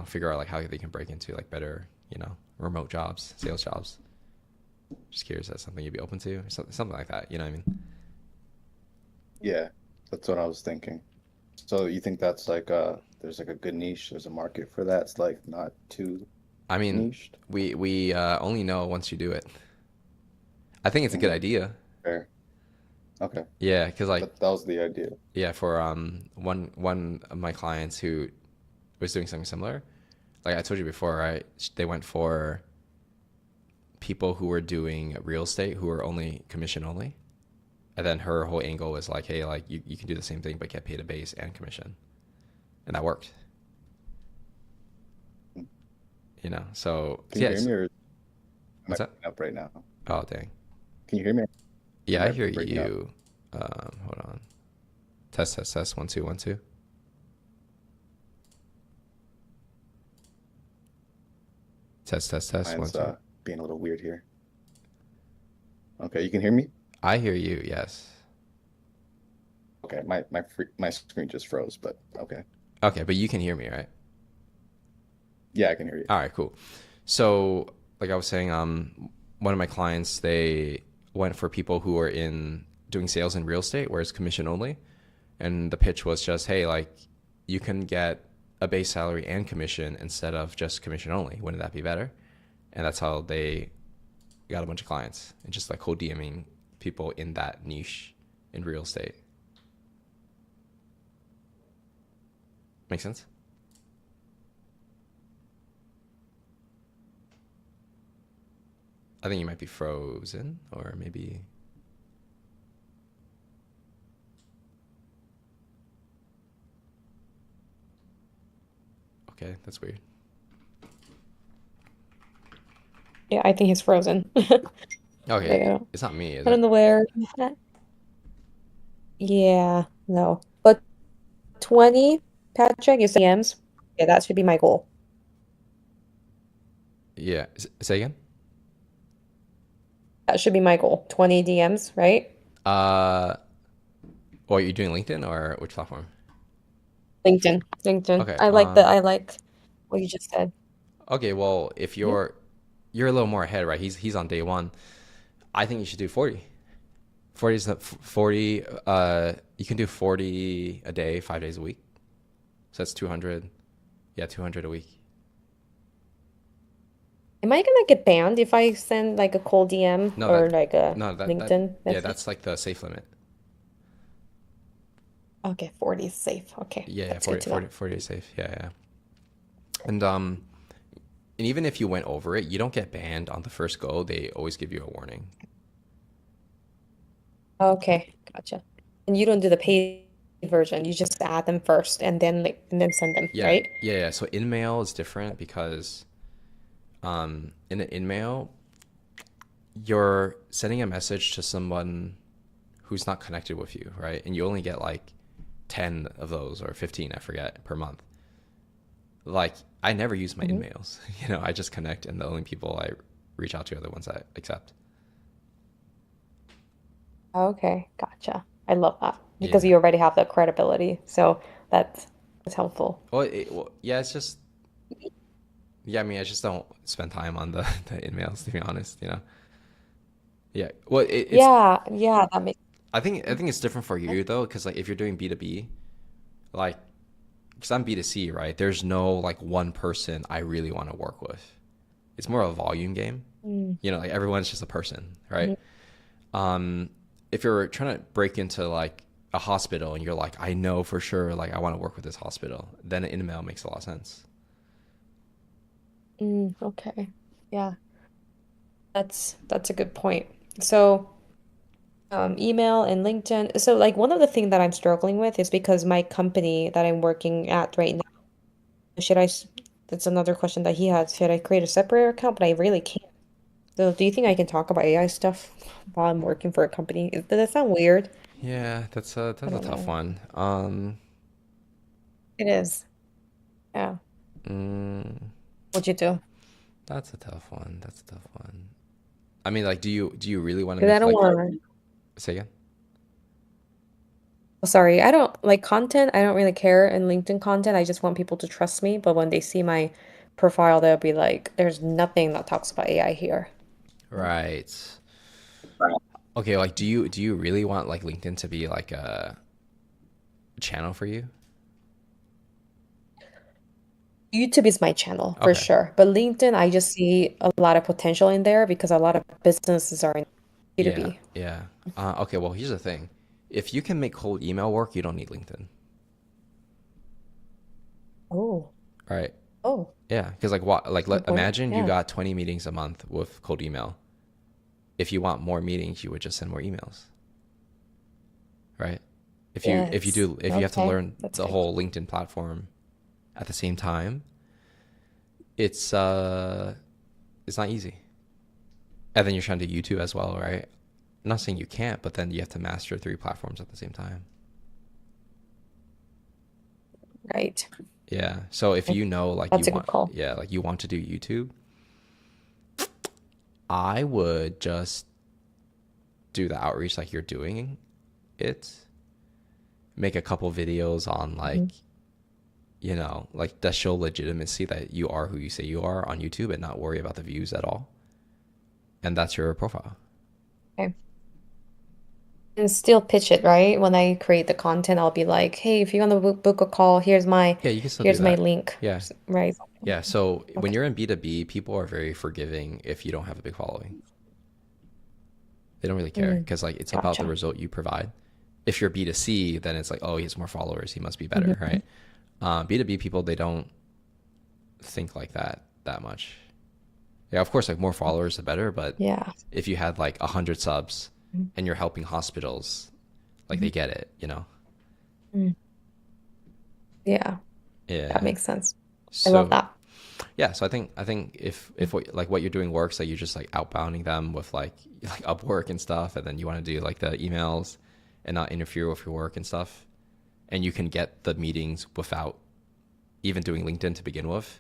figure out like how they can break into like better, remote jobs, sales jobs. Just curious, that's something you'd be open to, or something like that. You know what I mean? Yeah, that's what I was thinking. So you think that's like there's like a good niche, there's a market for that. It's like not too I mean, niched. we only know once you do it. I think it's a good Hmm. idea. Fair. Okay. Yeah, because like That was the idea. yeah, for one of my clients who was doing something similar, like I told you before, right? They went for people who were doing real estate who were only commission only. And then her whole angle was like, hey, like you can do the same thing but get paid a base and commission. And that worked. So Can you hear yes. me, or am I What's that? breaking up right now? Oh dang. Can you hear me? Yeah, Am I I hear breaking up? you. Hold on. Test, test, test. 1 2 1 2. Test, test, test. 1 Mine's 2. being a little weird here. Okay, you can hear me? I hear you. Yes. Okay, my screen just froze, but okay. Okay, but you can hear me, right? Yeah, I can hear you. All right, cool. So, like I was saying, one of my clients, they went for people who are in doing sales in real estate, where it's commission only, and the pitch was just, hey, like you can get a base salary and commission instead of just commission only. Wouldn't that be better? And that's how they got a bunch of clients and just like cold DMing people in that niche in real estate. Make sense? I think you might be frozen, or maybe. Okay, that's weird. Yeah, I think he's frozen. Okay, Yeah. it's not me, is I don't it? know where. Yeah, no. But 20, Patrick, you said DMs. Yeah, that should be my goal. Yeah. Say again? That should be my goal. 20 DMs, right? Uh, or are you doing LinkedIn or which platform? LinkedIn. LinkedIn. Okay. I like what you just said. Okay. Well, if Yeah. you're a little more ahead, right? He's on day one. I think you should do 40. 40 is 40. You can do 40 a day, 5 days a week. So that's 200. Yeah, 200 a week. Am I gonna get banned if I send like a cold DM No, or like a no, that, LinkedIn yeah, message? that's like the safe limit. Okay, 40 is safe. Okay, Yeah, yeah, that's good 40, to know. 40, 40 is safe. Yeah, yeah. And even if you went over it, you don't get banned on the first go. They always give you a warning. Okay, gotcha. And you don't do the paid version. You just add them first and then like and then send them, Yeah, right? yeah, yeah. So InMail is different because in an InMail, you're sending a message to someone who's not connected with you, right? And you only get like 10 of those or 15, I forget, per month. Like I never use my Hmm. InMails. I just connect and the only people I reach out to are the ones I accept. Okay, gotcha. I love that because Yeah. you already have the credibility. So that's that's helpful. Well, yeah, it's just yeah, I mean, I just don't spend time on the the InMails to be honest. Yeah. Well, it's Yeah, yeah, that makes I think it's different for sense. you though, because like if you're doing B2B, like because I'm B2C, right? There's no like one person I really want to work with. It's more of a volume game. Mm, Like everyone's just a person, right? mhm. Um, if you're trying to break into like a hospital and you're like, I know for sure, like I want to work with this hospital, then an email makes a lot of sense. Okay. Yeah, that's a good point. So, email and LinkedIn. So, like one of the things that I'm struggling with is because my company that I'm working at right now, should I, that's another question that he has. Should I create a separate account? But I really can't. So, do you think I can talk about AI stuff while I'm working for a company? Does that sound weird? Yeah, I that's a don't tough know. one. It is. Yeah. Mm, What'd you do? that's a tough one. That's a tough one. I mean, like, do you really want to Because I make don't like want to. say again? Sorry, I don't like content. I don't really care in LinkedIn content. I just want people to trust me. But when they see my profile, they'll be like, there's nothing that talks about AI here. Right. Okay, like do you really want like LinkedIn to be like a channel for you? YouTube is my channel for Okay. sure. But LinkedIn, I just see a lot of potential in there because a lot of businesses are in Yeah, B2B. yeah. Okay, well, here's the thing. If you can make cold email work, you don't need LinkedIn. Oh, Right. oh, Yeah, because like what like good point. imagine you Yeah. got 20 meetings a month with cold email. If you want more meetings, you would just send more emails, right? Yes. If you have to Okay. learn That's the good. whole LinkedIn platform at the same time, it's it's not easy. And then you're trying to do YouTube as well, right? I'm not saying you can't, but then you have to master three platforms at the same time. Right. Yeah. So if Okay. you know like you That's a good want call. yeah, like you want to do YouTube, I would just do the outreach like you're doing it. Make a couple videos on Mhm. like that show legitimacy that you are who you say you are on YouTube and not worry about the views at all. And that's your profile. Okay. And still pitch it, right? When I create the content, I'll be like, "Hey, if you want to book a call, Yeah, you can still do here's my that. link." Yeah. Right. Yeah. So when Okay. you're in B2B, people are very forgiving if you don't have a big following. They don't really care Mm, because like it's about the gotcha. result you provide. If you're B2C, then it's like, oh, he has more followers, he must be better, Hmm. right? B2B people, they don't think like that much. Yeah, of course, like more followers the better, but Yeah. if you had like 100 subs and you're helping hospitals, like Mhm. they get it. Mm. Yeah, that Yeah. makes sense. I love So that. yeah, so I think if what you're doing works, like you're just like outbounding them with like Upwork and stuff, and then you want to do like the emails and not interfere with your work and stuff, and you can get the meetings without even doing LinkedIn to begin with,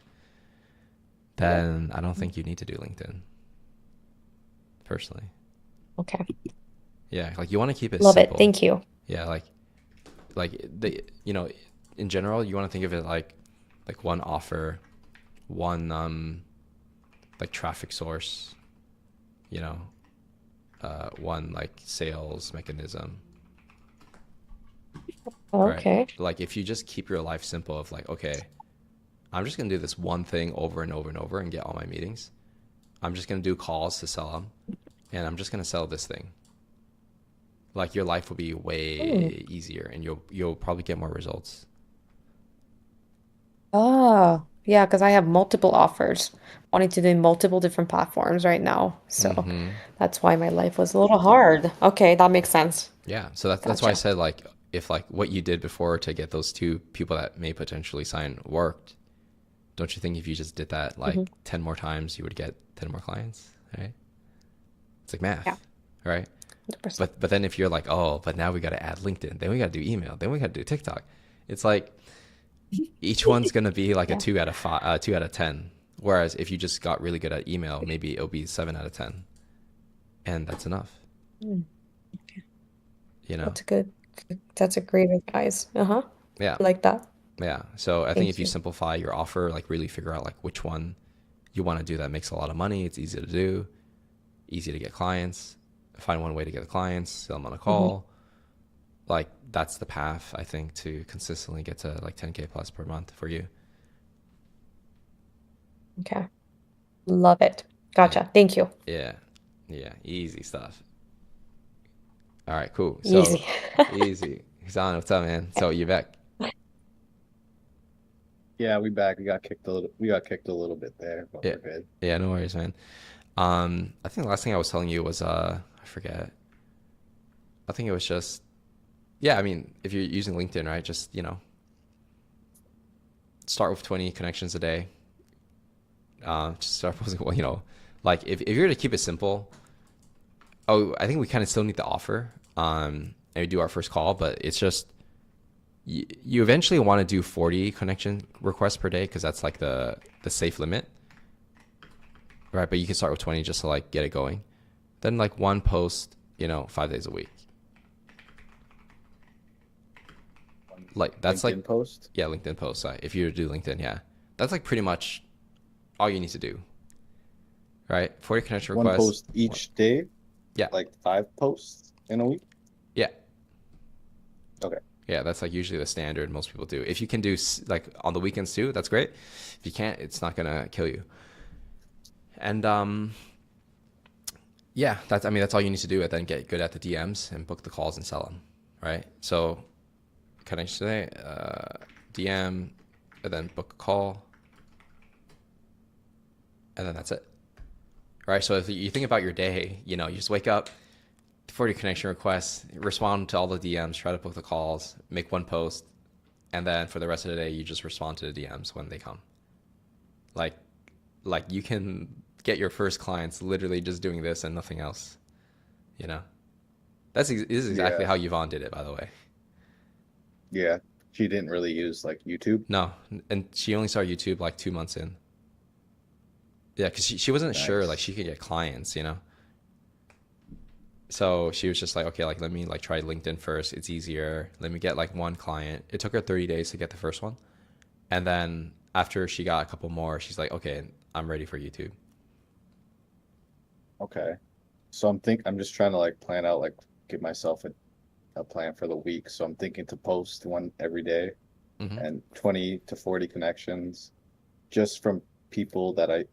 then I don't think you need to do LinkedIn personally. Okay. Yeah, like you want to keep it Love it. simple. Thank you. Yeah, like in general, you want to think of it like one offer, one like traffic source, you know, one like sales mechanism, right? Okay. Like if you just keep your life simple of like, okay, I'm just gonna do this one thing over and over and over and get all my meetings. I'm just gonna do calls to sell them, and I'm just gonna sell this thing. Like your life will be Hmm. way easier, and you'll probably get more results. Oh, yeah, because I have multiple offers wanting to do multiple different platforms right now. So Mm-hmm. that's why my life was a little hard. Okay, that makes sense. Yeah, so that's why I Gotcha. said like if like what you did before to get those two people that may potentially sign worked, don't you think if you just did that like Hmm. 10 more times, you would get 10 more clients, right? It's like Yeah, math, right? 100%. But then if you're like, oh, but now we got to add LinkedIn, then we got to do email, then we got to do TikTok. It's like each one's gonna be like a Yeah. 2 out of 5, 2 out of 10. Whereas if you just got really good at email, maybe it'll be 7 out of 10, and that's enough. Mm, You know? that's a good, that's a great advice. Uh-huh. Yeah, I like that. yeah. So I think if Thank you you. simplify your offer, like really figure out like which one you want to do that makes a lot of money, it's easy to do, easy to get clients, find one way to get the clients, sell them on a Hmm. call. Like that's the path I think to consistently get to like 10K plus per month for you. Okay. Love it. Yeah, Gotcha. Thank you. yeah, yeah. Easy stuff. All right, cool. So Easy. easy. Zan, what's up, man? So you back? Yeah, we back. We got kicked a little bit there, but Yeah, we're good. yeah. No worries, man. I think the last thing I was telling you was I forget. I think it was just yeah. I mean, if you're using LinkedIn, right? Just start with 20 connections a day. Just start posting. Well, like if you're to keep it simple. Oh, I think we kind of still need the offer. And we do our first call, but it's just you eventually want to do 40 connection requests per day because that's like the safe limit, right? But you can start with 20 just to like get it going. Then like one post, 5 days a week. One Like that's like LinkedIn post, yeah, LinkedIn posts. If you do LinkedIn, yeah, that's like pretty much all you need to do, right? 40 connection one requests. post each day, Yeah, like 5 posts in a week. yeah, Okay. yeah. That's like usually the standard most people do. If you can do like on the weekends too, that's great. If you can't, it's not gonna kill you. And yeah, that's all you need to do, and then get good at the DMs and book the calls and sell them, right? So connection today, DM, and then book a call, and then that's it, right? So if you think about your day, you just wake up, 40 connection requests, respond to all the DMs, try to book the calls, make one post, and then for the rest of the day, you just respond to the DMs when they come. Like, like you can get your first clients literally just doing this and nothing else. You know, this is exactly Yeah. how Yvonne did it, by the way. Yeah. She didn't really use like YouTube. No, and she only started YouTube like 2 months in. Yeah, because she wasn't sure like Nice. she could get clients. So she was just like, okay, like let me like try LinkedIn first. It's easier. Let me get like one client. It took her 30 days to get the first one. And then after she got a couple more, she's like, okay, I'm ready for YouTube. Okay. So I'm just trying to like plan out like give myself a plan for the week. So I'm thinking to post one every day Hmm. and 20 to 40 connections just from people that I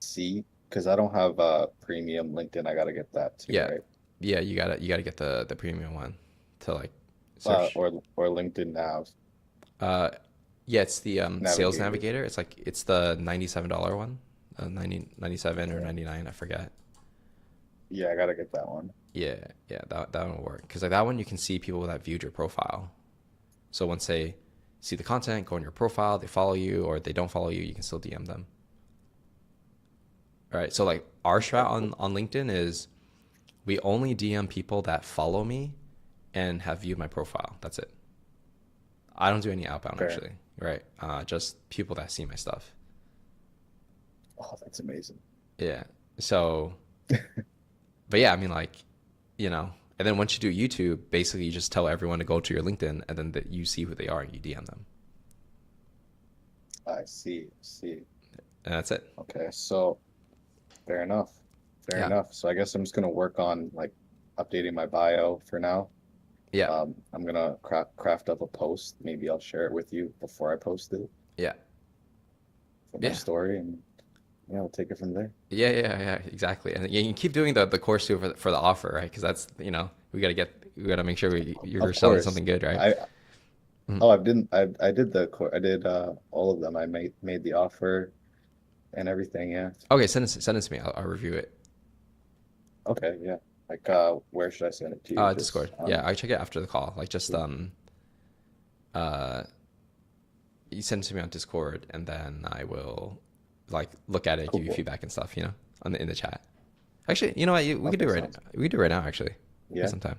see because I don't have premium LinkedIn. I gotta get that too, Yeah, right? yeah, you gotta get the premium one to like search. Or LinkedIn Now Uh, yeah, it's the sales Navigator. navigator. It's the $97 one, 97 or Okay. 99, I forget. Yeah, I gotta get that one. Yeah, yeah, that one will work because like that one you can see people that viewed your profile. So once they see the content, go on your profile, they follow you or they don't follow you, you can still DM them. All right. So like our Okay, strat cool. on LinkedIn is we only DM people that follow me and have viewed my profile. That's it. I don't do any outbound Okay. actually, right? Just people that see my stuff. Oh, that's amazing. Yeah. So, but yeah, I mean, like, and then once you do YouTube, basically you just tell everyone to go to your LinkedIn and then that you see who they are and you DM them. I see. See. And that's it. Okay, so fair enough. fair Yeah. enough. So I guess I'm just gonna work on like updating my bio for now. Yeah. I'm gonna craft up a post. Maybe I'll share it with you before I post it Yeah. for my Yeah. story, and yeah, I'll take it from there. Yeah, exactly. And you can keep doing the course too for the offer, right? Because that's, we gotta make sure you're Of selling course, something good, right? I Mhm. oh I did I did all of them. I made the offer and everything. Yeah. Okay, send it to me. I'll review it. Okay. Yeah. Like where should I send it to you? Discord. Just Yeah, on. I check it after the call. Like just uh you send it to me on Discord, and then I will like look at it, give you Cool. feedback and stuff, on the in the chat. Actually, you know what? We could do Okay. it right. Sounds good. We could do it right now. Actually, we have Yeah. some time.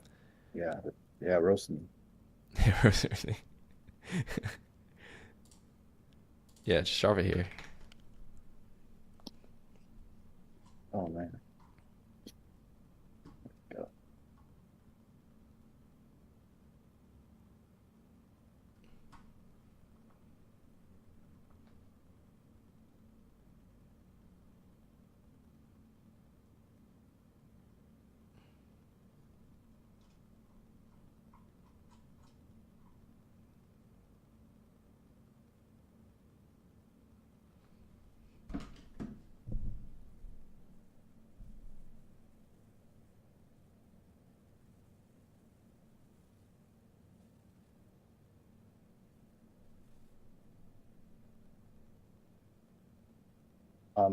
Yeah. Yeah. Roast me. Yeah, just shove it here. Oh man. Go.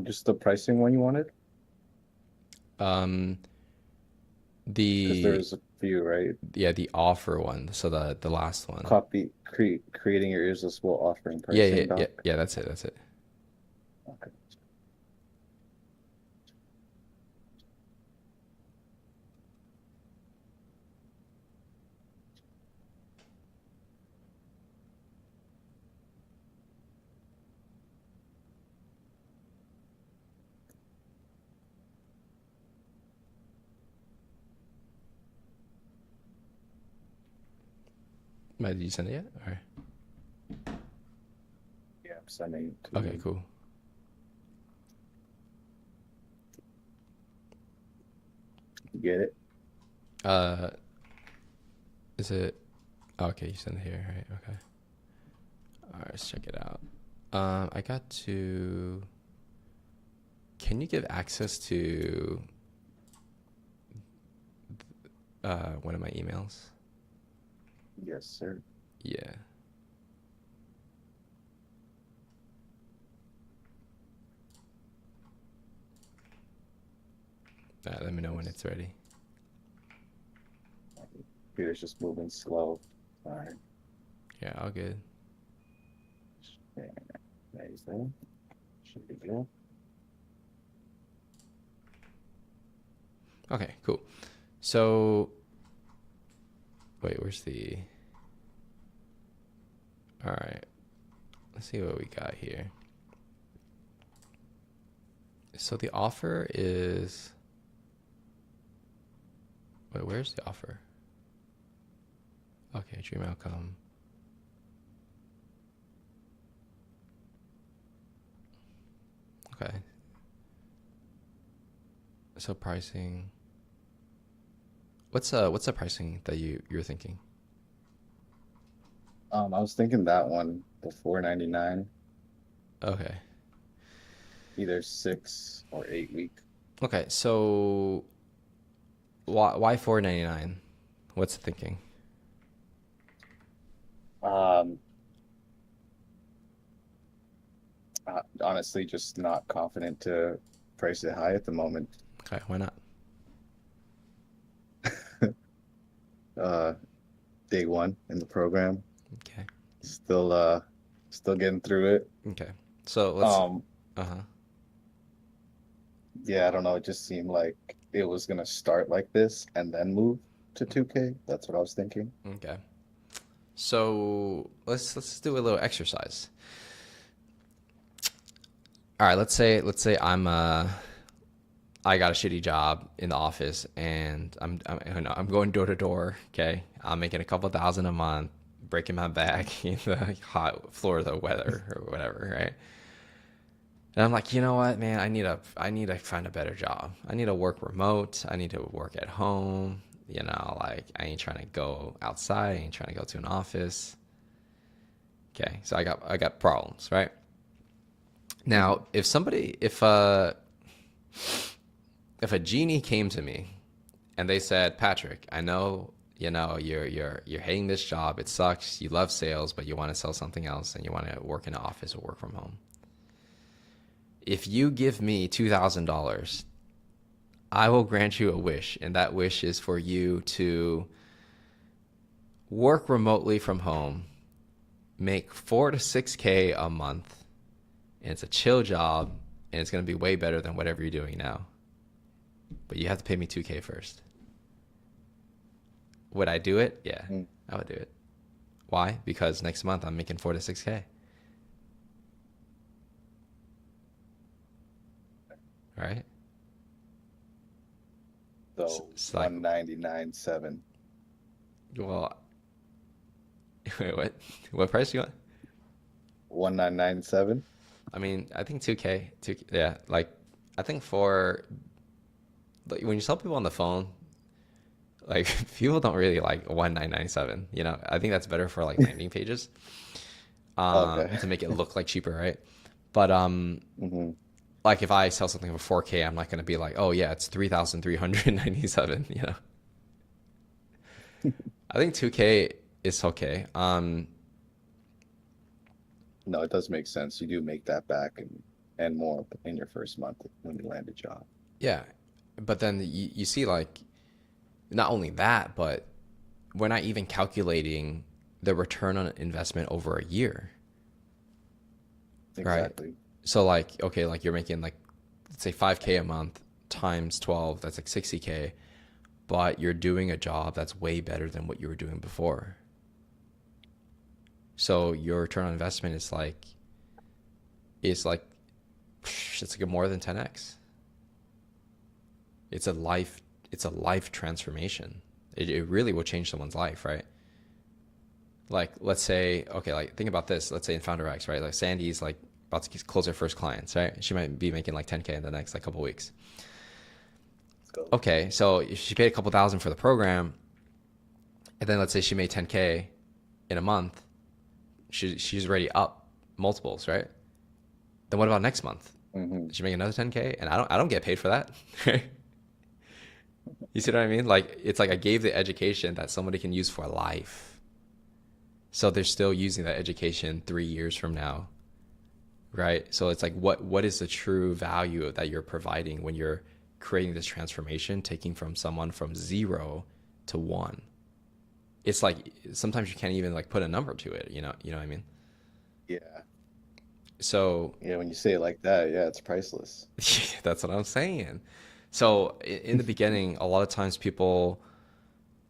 Just the pricing one you wanted? Um, Because the there's a few, right? yeah, the offer one. So the last one. Creating your irresistible offering Yeah, pricing doc. yeah. That's it. That's it. Okay. Did you send it yet? Or Yeah, I'm sending it to okay, you. cool. You get it? Uh, is it? Oh, okay, you sent it here, right? Okay. All right, let's check it out. I got to. Can you give access to one of my emails? Yes, sir. Yeah. Let me know when it's ready. Computer's just moving slow. All right. Yeah, all good. Yeah, there's that. Should be good. Okay, cool. So, wait, where's the? All right, let's see what we got here. So the offer is. Wait, where's the offer? Okay, dream outcome. Okay. So pricing. What's the pricing that you're thinking? I was thinking that one, the 4.99, Okay. either 6 or 8 week. Okay, so why 4.99? What's the thinking? Um, Honestly, just not confident to price it high at the moment. Okay, why not? Uh, Day one in the program, Okay. still still getting through it. Okay. So let's Um, uh-huh. yeah, I don't know. It just seemed like it was gonna start like this and then move to 2K. That's what I was thinking. Okay. So let's do a little exercise. All right, let's say I got a shitty job in the office, and I'm going door to door. Okay, I'm making a couple thousand a month, breaking my back in the hot Florida weather or whatever, right? And I'm like, you know what, man, I need to find a better job. I need to work remote. I need to work at home. You know, like I ain't trying to go outside. I ain't trying to go to an office. Okay, so I got problems, right? Hmm. Now, if a genie came to me and they said, Patrick, I know you're hating this job. It sucks. You love sales, but you want to sell something else and you want to work in an office or work from home. If you give me $2,000, I will grant you a wish, and that wish is for you to work remotely from home, make 4 to 6K a month, and it's a chill job, and it's going to be way better than whatever you're doing now. But you have to pay me 2K first. Would I do it? Yeah, I would do it. Why? Because next month I'm making 4 to 6K. Right? So It's like, 199.7. well, wait, what? What price do you want? 1997. I mean, I think 2K, 2K, yeah. Like, I think for like when you sell people on the phone, like people don't really like 1997. You know, I think that's better for like landing pages, Okay. to make it look like cheaper, right? But Hmm. like if I sell something for 4K, I'm not gonna be like, oh yeah, it's 3,397. You know, I think 2K is okay. No, it does make sense. You do make that back and more in your first month when you land a job. Yeah, but then you see like not only that, but we're not even calculating the return on investment over a year, right? Exactly. So like, okay, like you're making like, let's say 5K a month times 12, that's like 60K, but you're doing a job that's way better than what you were doing before. So your return on investment is like, it's like a more than 10x. It's a life, it's a life transformation. It really will change someone's life, right? Like let's say, okay, like think about this. Let's say in Founder X, right? Like Sandy's like about to close her first clients, right? She might be making like 10K in the next like couple weeks. Let's go. Okay, so if she paid a couple thousand for the program, and then let's say she made 10K in a month, she's already up multiples, right? Then what about next month? Hmm. Did she make another 10K? And I don't get paid for that. You see what I mean? Like it's like I gave the education that somebody can use for life. So they're still using that education 3 years from now, right? So it's like what is the true value that you're providing when you're creating this transformation, taking from someone from 0 to 1? It's like sometimes you can't even like put a number to it, you know what I mean? Yeah. So Yeah. When you say it like that, yeah, it's priceless. that's what I'm saying. So in the beginning, a lot of times people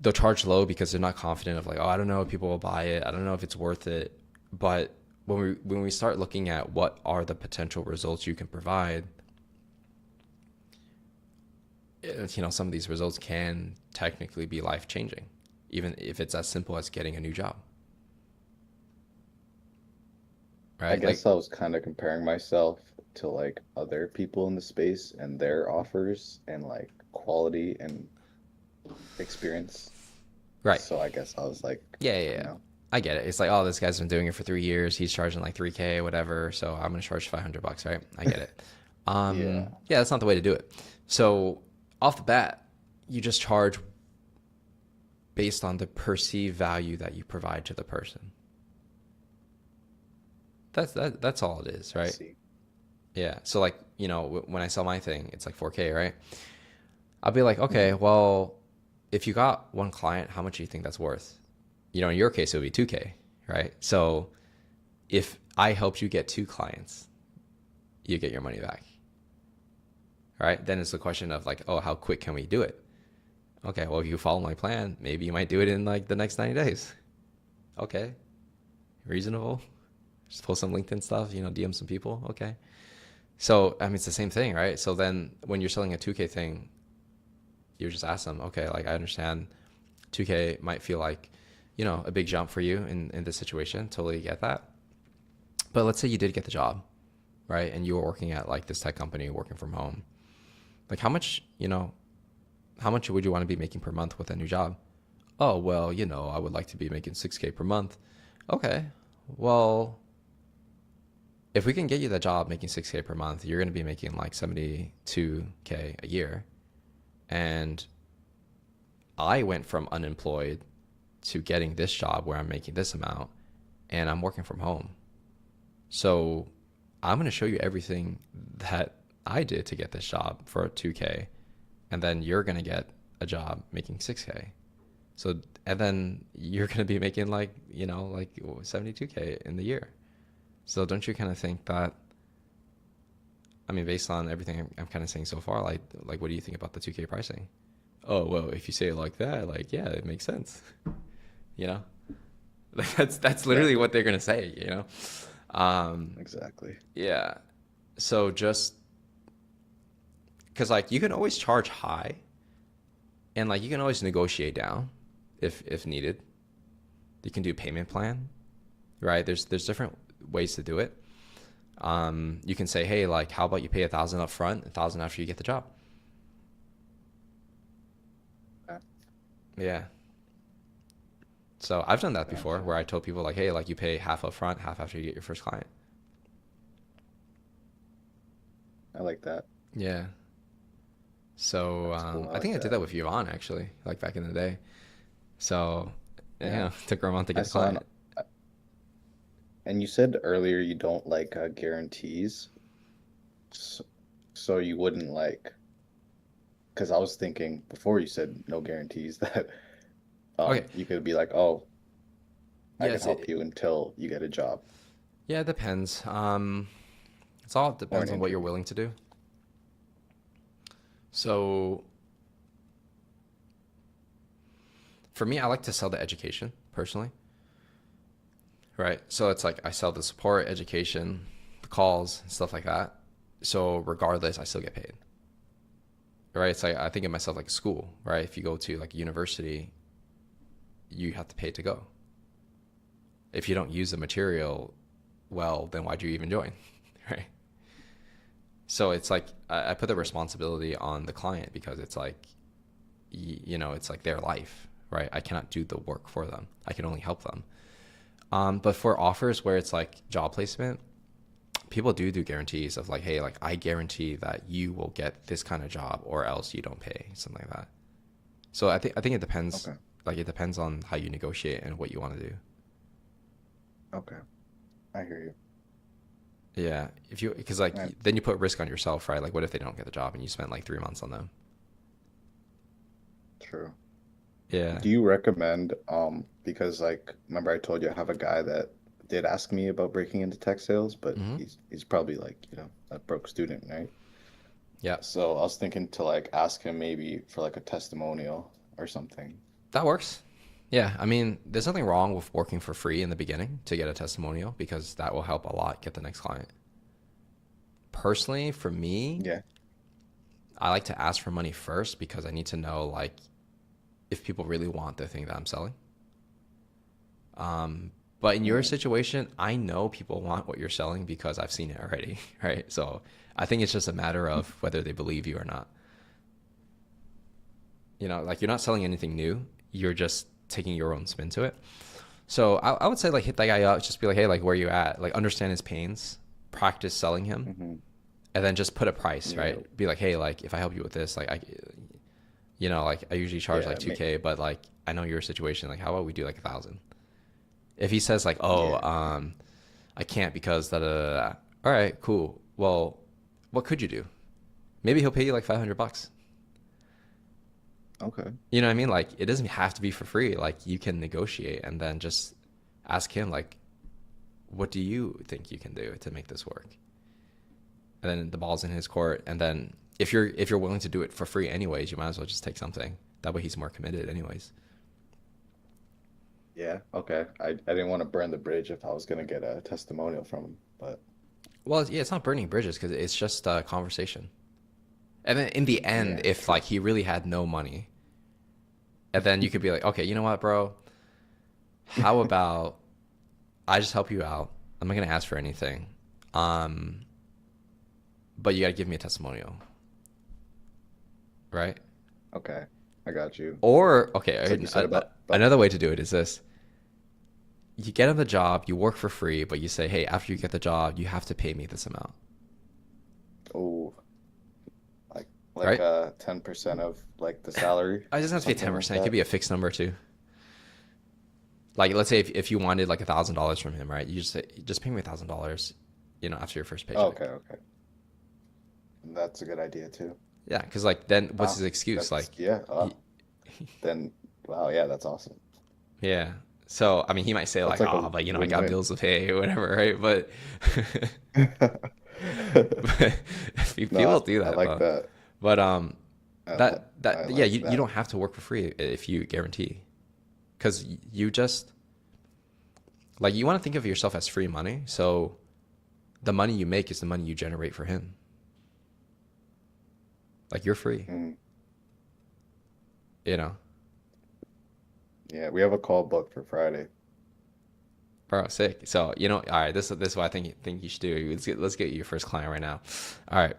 they'll charge low because they're not confident of like, oh, I don't know if people will buy it. I don't know if it's worth it. But when we start looking at what are the potential results you can provide, some of these results can technically be life changing, even if it's as simple as getting a new job, I right? Like, guess I was kind of comparing myself to like other people in the space and their offers and like quality and experience. right. So I guess I was like, Yeah, yeah, you yeah. know, I get it. It's like, oh, this guy's been doing it for 3 years. He's charging like 3K, whatever. So I'm gonna charge $500, right? I get it. yeah, Yeah, that's not the way to do it. So off the bat, you just charge based on the perceived value that you provide to the person. That's all it is, I right? see. Yeah. So like, when I sell my thing, it's like 4K, right? I'll be like, okay, Hmm. well, if you got one client, how much do you think that's worth? In your case, it would be 2K, right? So if I helped you get 2 clients, you get your money back, right? Then it's the question of like, oh, how quick can we do it? Okay, well, if you follow my plan, maybe you might do it in like the next 90 days. Okay, reasonable. Just post some LinkedIn stuff, DM some people. Okay. So, I mean, it's the same thing, right? So then when you're selling a 2K thing, you just ask them, okay, like I understand 2K might feel like, a big jump for you in this situation. Totally get that. But let's say you did get the job, right? And you were working at like this tech company, working from home. Like how much, how much would you want to be making per month with a new job? Oh, well, I would like to be making 6K per month. Okay. Well, if we can get you that job making 6K per month, you're going to be making like 72K a year. And I went from unemployed to getting this job where I'm making this amount and I'm working from home. So I'm going to show you everything that I did to get this job for 2K. And then you're going to get a job making 6K. So, and then you're going to be making like 72K in the year. So don't you kind of think that, I mean, based on everything I'm kind of saying so far, like what do you think about the 2K pricing? Oh, well, if you say it like that, like, yeah, it makes sense. Like that's literally what they're going to say, Exactly. Yeah. So just, because like you can always charge high and like you can always negotiate down if needed. You can do payment plan, right? There's different ways to do it. You can say, hey, like, how about you pay 1,000 up front, 1,000 after you get the job? Okay. Yeah. So I've done that before where I told people like, hey, like you pay half up front, half after you get your first client. I like that. Yeah. So That's cool. I like think I did that. that with Yvonne actually, like back in the day. So Yeah. it took her a month to I get the saw client. and you said earlier you don't like guarantees. So, so you wouldn't like, because I was thinking before you said no guarantees that Okay. you could be like, oh, I can Yes. help you until you get a job Yeah, it depends. It's all or an depends on what you're interview. willing to do. So for me, I like to sell the education personally, right? So it's like I sell the support, education, the calls, stuff like that. So regardless, I still get paid, right? It's like I think of myself like school, right? If you go to like university, you have to pay to go. If you don't use the material well, then why'd you even join, right? So it's like I put the responsibility on the client because it's like, it's like their life, right? I cannot do the work for them. I can only help them. But for offers where it's like job placement, people do guarantees of like, hey, like I guarantee that you will get this kind of job or else you don't pay, something like that. So I think it depends. Okay. Like it depends on how you negotiate and what you want to do. Okay. I hear you. Yeah, because like Right. then you put risk on yourself, right? Like what if they don't get the job and you spent like 3 months on them? True. Yeah. Do you recommend, because like remember I told you I have a guy that did ask me about breaking into tech sales, but Hmm. he's probably like, a broke student, right? Yeah, So I was thinking to like ask him maybe for like a testimonial or something. that works. Yeah, I mean, there's nothing wrong with working for free in the beginning to get a testimonial because that will help a lot get the next client. Personally, for me, Yeah. I like to ask for money first because I need to know like if people really want the thing that I'm selling. But in your Mm, situation, I know people want what you're selling because I've seen it already, right? So I think it's just a matter of whether they believe you or not. Like you're not selling anything new. You're just taking your own spin to it. So I would say like hit that guy up, just be like, hey, like where you at? Like understand his pains, practice selling him, hmm and then just put a price, Yeah. right? Be like, hey, like if I help you with this, like like I usually charge Yeah. like 2K, but like I know your situation. Like how about we do like 1,000? If he says like, oh, Yeah. I can't because da da da da. All right, cool. Well, what could you do? Maybe he'll pay you like $500. Okay. You know what I mean? Like it doesn't have to be for free. Like you can negotiate and then just ask him like, what do you think you can do to make this work? And then the ball's in his court. And then if you're willing to do it for free anyways, you might as well just take something. That way he's more committed anyways. Yeah. Okay. I didn't want to burn the bridge if I was gonna get a testimonial from him, but Well, yeah, it's not burning bridges because it's just a conversation. And then in the end, yeah, if true. like he really had no money, and then you could be like, okay, you know what, bro? How about I just help you out? I'm not gonna ask for anything. Um, but you got to give me a testimonial, right? Okay, I got you. Or, okay, It's like you said about another way to do it is this. You get on the job, you work for free, but you say, hey, after you get the job, you have to pay me this amount, oh, like right? 10% of like the salary, I just have to pay something like 10%. It could that. be a fixed number too. Like, let's say if you wanted like $1,000 from him, right? You just say, just pay me $1,000, after your first Oh, okay, paycheck. okay. That's a good idea too. Yeah, because like then what's his Wow, excuse? that's Like, yeah. he, Then wow, yeah, that's awesome. yeah. So I mean, he might say That's like, like oh, a but I got win-win. bills to pay or whatever, right? But, but No, people do I that like though. that. But I yeah, like you that. don't have to work for free if you guarantee, because you just like you want to think of yourself as free money. So the money you make is the money you generate for him. Like you're free, Mm. you know. Yeah, we have a call booked for Friday. Bro, sick. So all right. This is what I think you should do. Let's get you your first client right now. All right.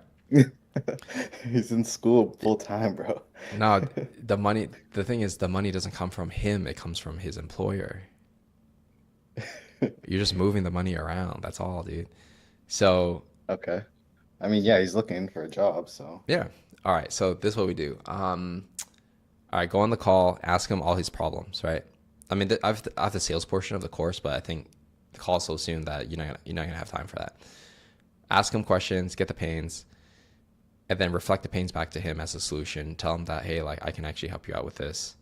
He's in school full time, bro. No, the money. The thing is, the money doesn't come from him. It comes from his employer. You're just moving the money around. That's all, dude. So Okay. I mean, yeah, he's looking for a job, so yeah. All right. So this is what we do. All right. Go on the call. Ask him all his problems. Right. I mean, I have the sales portion of the course, but I think the call so soon that you're not gonna have time for that. Ask him questions. Get the pains. And then reflect the pains back to him as a solution. Tell him that, hey, like I can actually help you out with this.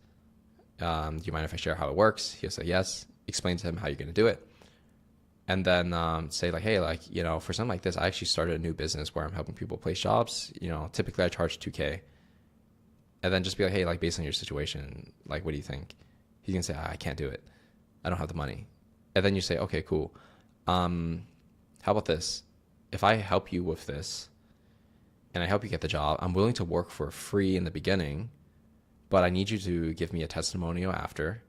Do you mind if I share how it works? He'll say yes. Explain to him how you're going to do it. And then say like, hey, like, for something like this, I actually started a new business where I'm helping people place jobs. Typically I charge 2K. And then just be like, hey, like based on your situation, like, what do you think? He's going to say, I can't do it. I don't have the money. And then you say, okay, cool. How about this? If I help you with this, and I help you get the job, I'm willing to work for free in the beginning, but I need you to give me a testimonial after.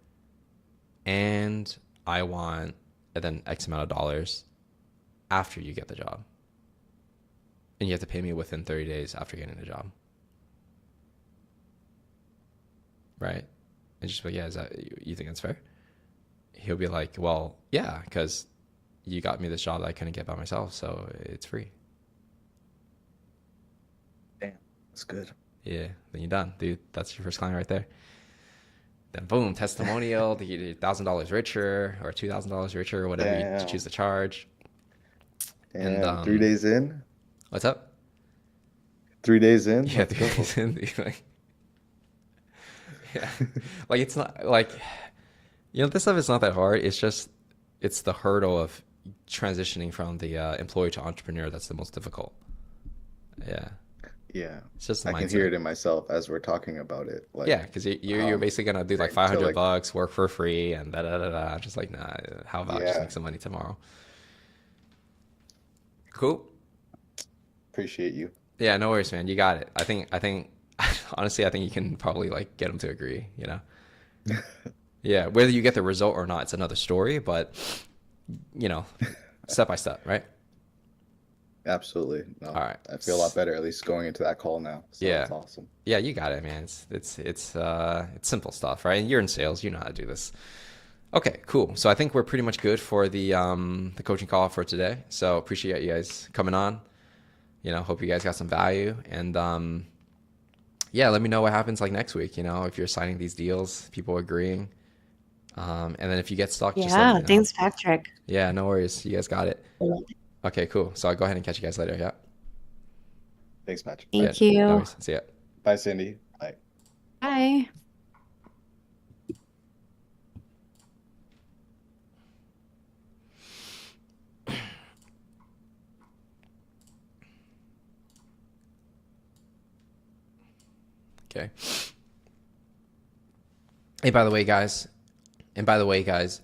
And I want, and then X amount of dollars after you get the job. And you have to pay me within 30 days after getting the job. Right? And just be like, yeah, is that, you think that's fair? He'll be like, well, yeah, because you got me this job that I couldn't get by myself, so it's free. damn, that's good. Yeah, then you're done, dude. That's your first client right there. Then boom, testimonial, to get $1,000 richer or $2,000 richer, or whatever you choose Damn, to charge. And damn. 3 days in? what's up? 3 days in? Yeah, Let's three go. days in, dude, like, yeah, like it's not like this stuff is not that hard. It's the hurdle of transitioning from the employee to entrepreneur that's the most difficult. Yeah, Yeah, it's just the I can hear mindset. it in myself as we're talking about it. Yeah, Like, because you're um, basically gonna do like trying to 500 like, bucks, work for free, and da da da da. Just like, nah. How about just yeah, make some money tomorrow? Cool. appreciate you. Yeah, no worries, man. You got it. I think honestly, I think you can probably like get them to agree. Yeah, whether you get the result or not, it's another story. But you know, step by step, right? Absolutely. All No, right. I feel a lot better at least going into that call now. So Yeah, that's awesome. yeah, you got it, man. It's simple stuff, right? And you're in sales, you know how to do this. Okay, cool. So I think we're pretty much good for the coaching call for today. So appreciate you guys coming on. Hope you guys got some value. And yeah, let me know what happens like next week. If you're signing these deals, people agreeing. And then if you get stuck, just let me Yeah, know. thanks, Patrick. Yeah, no worries. You guys got it. Okay, cool. So I'll go ahead and catch you guys later. Yeah. Thanks, Patrick. Yeah, Thank no you. worries. See ya. Bye, Cindy. Bye. Bye. Okay. Hey, by the way, guys. And by the way, guys,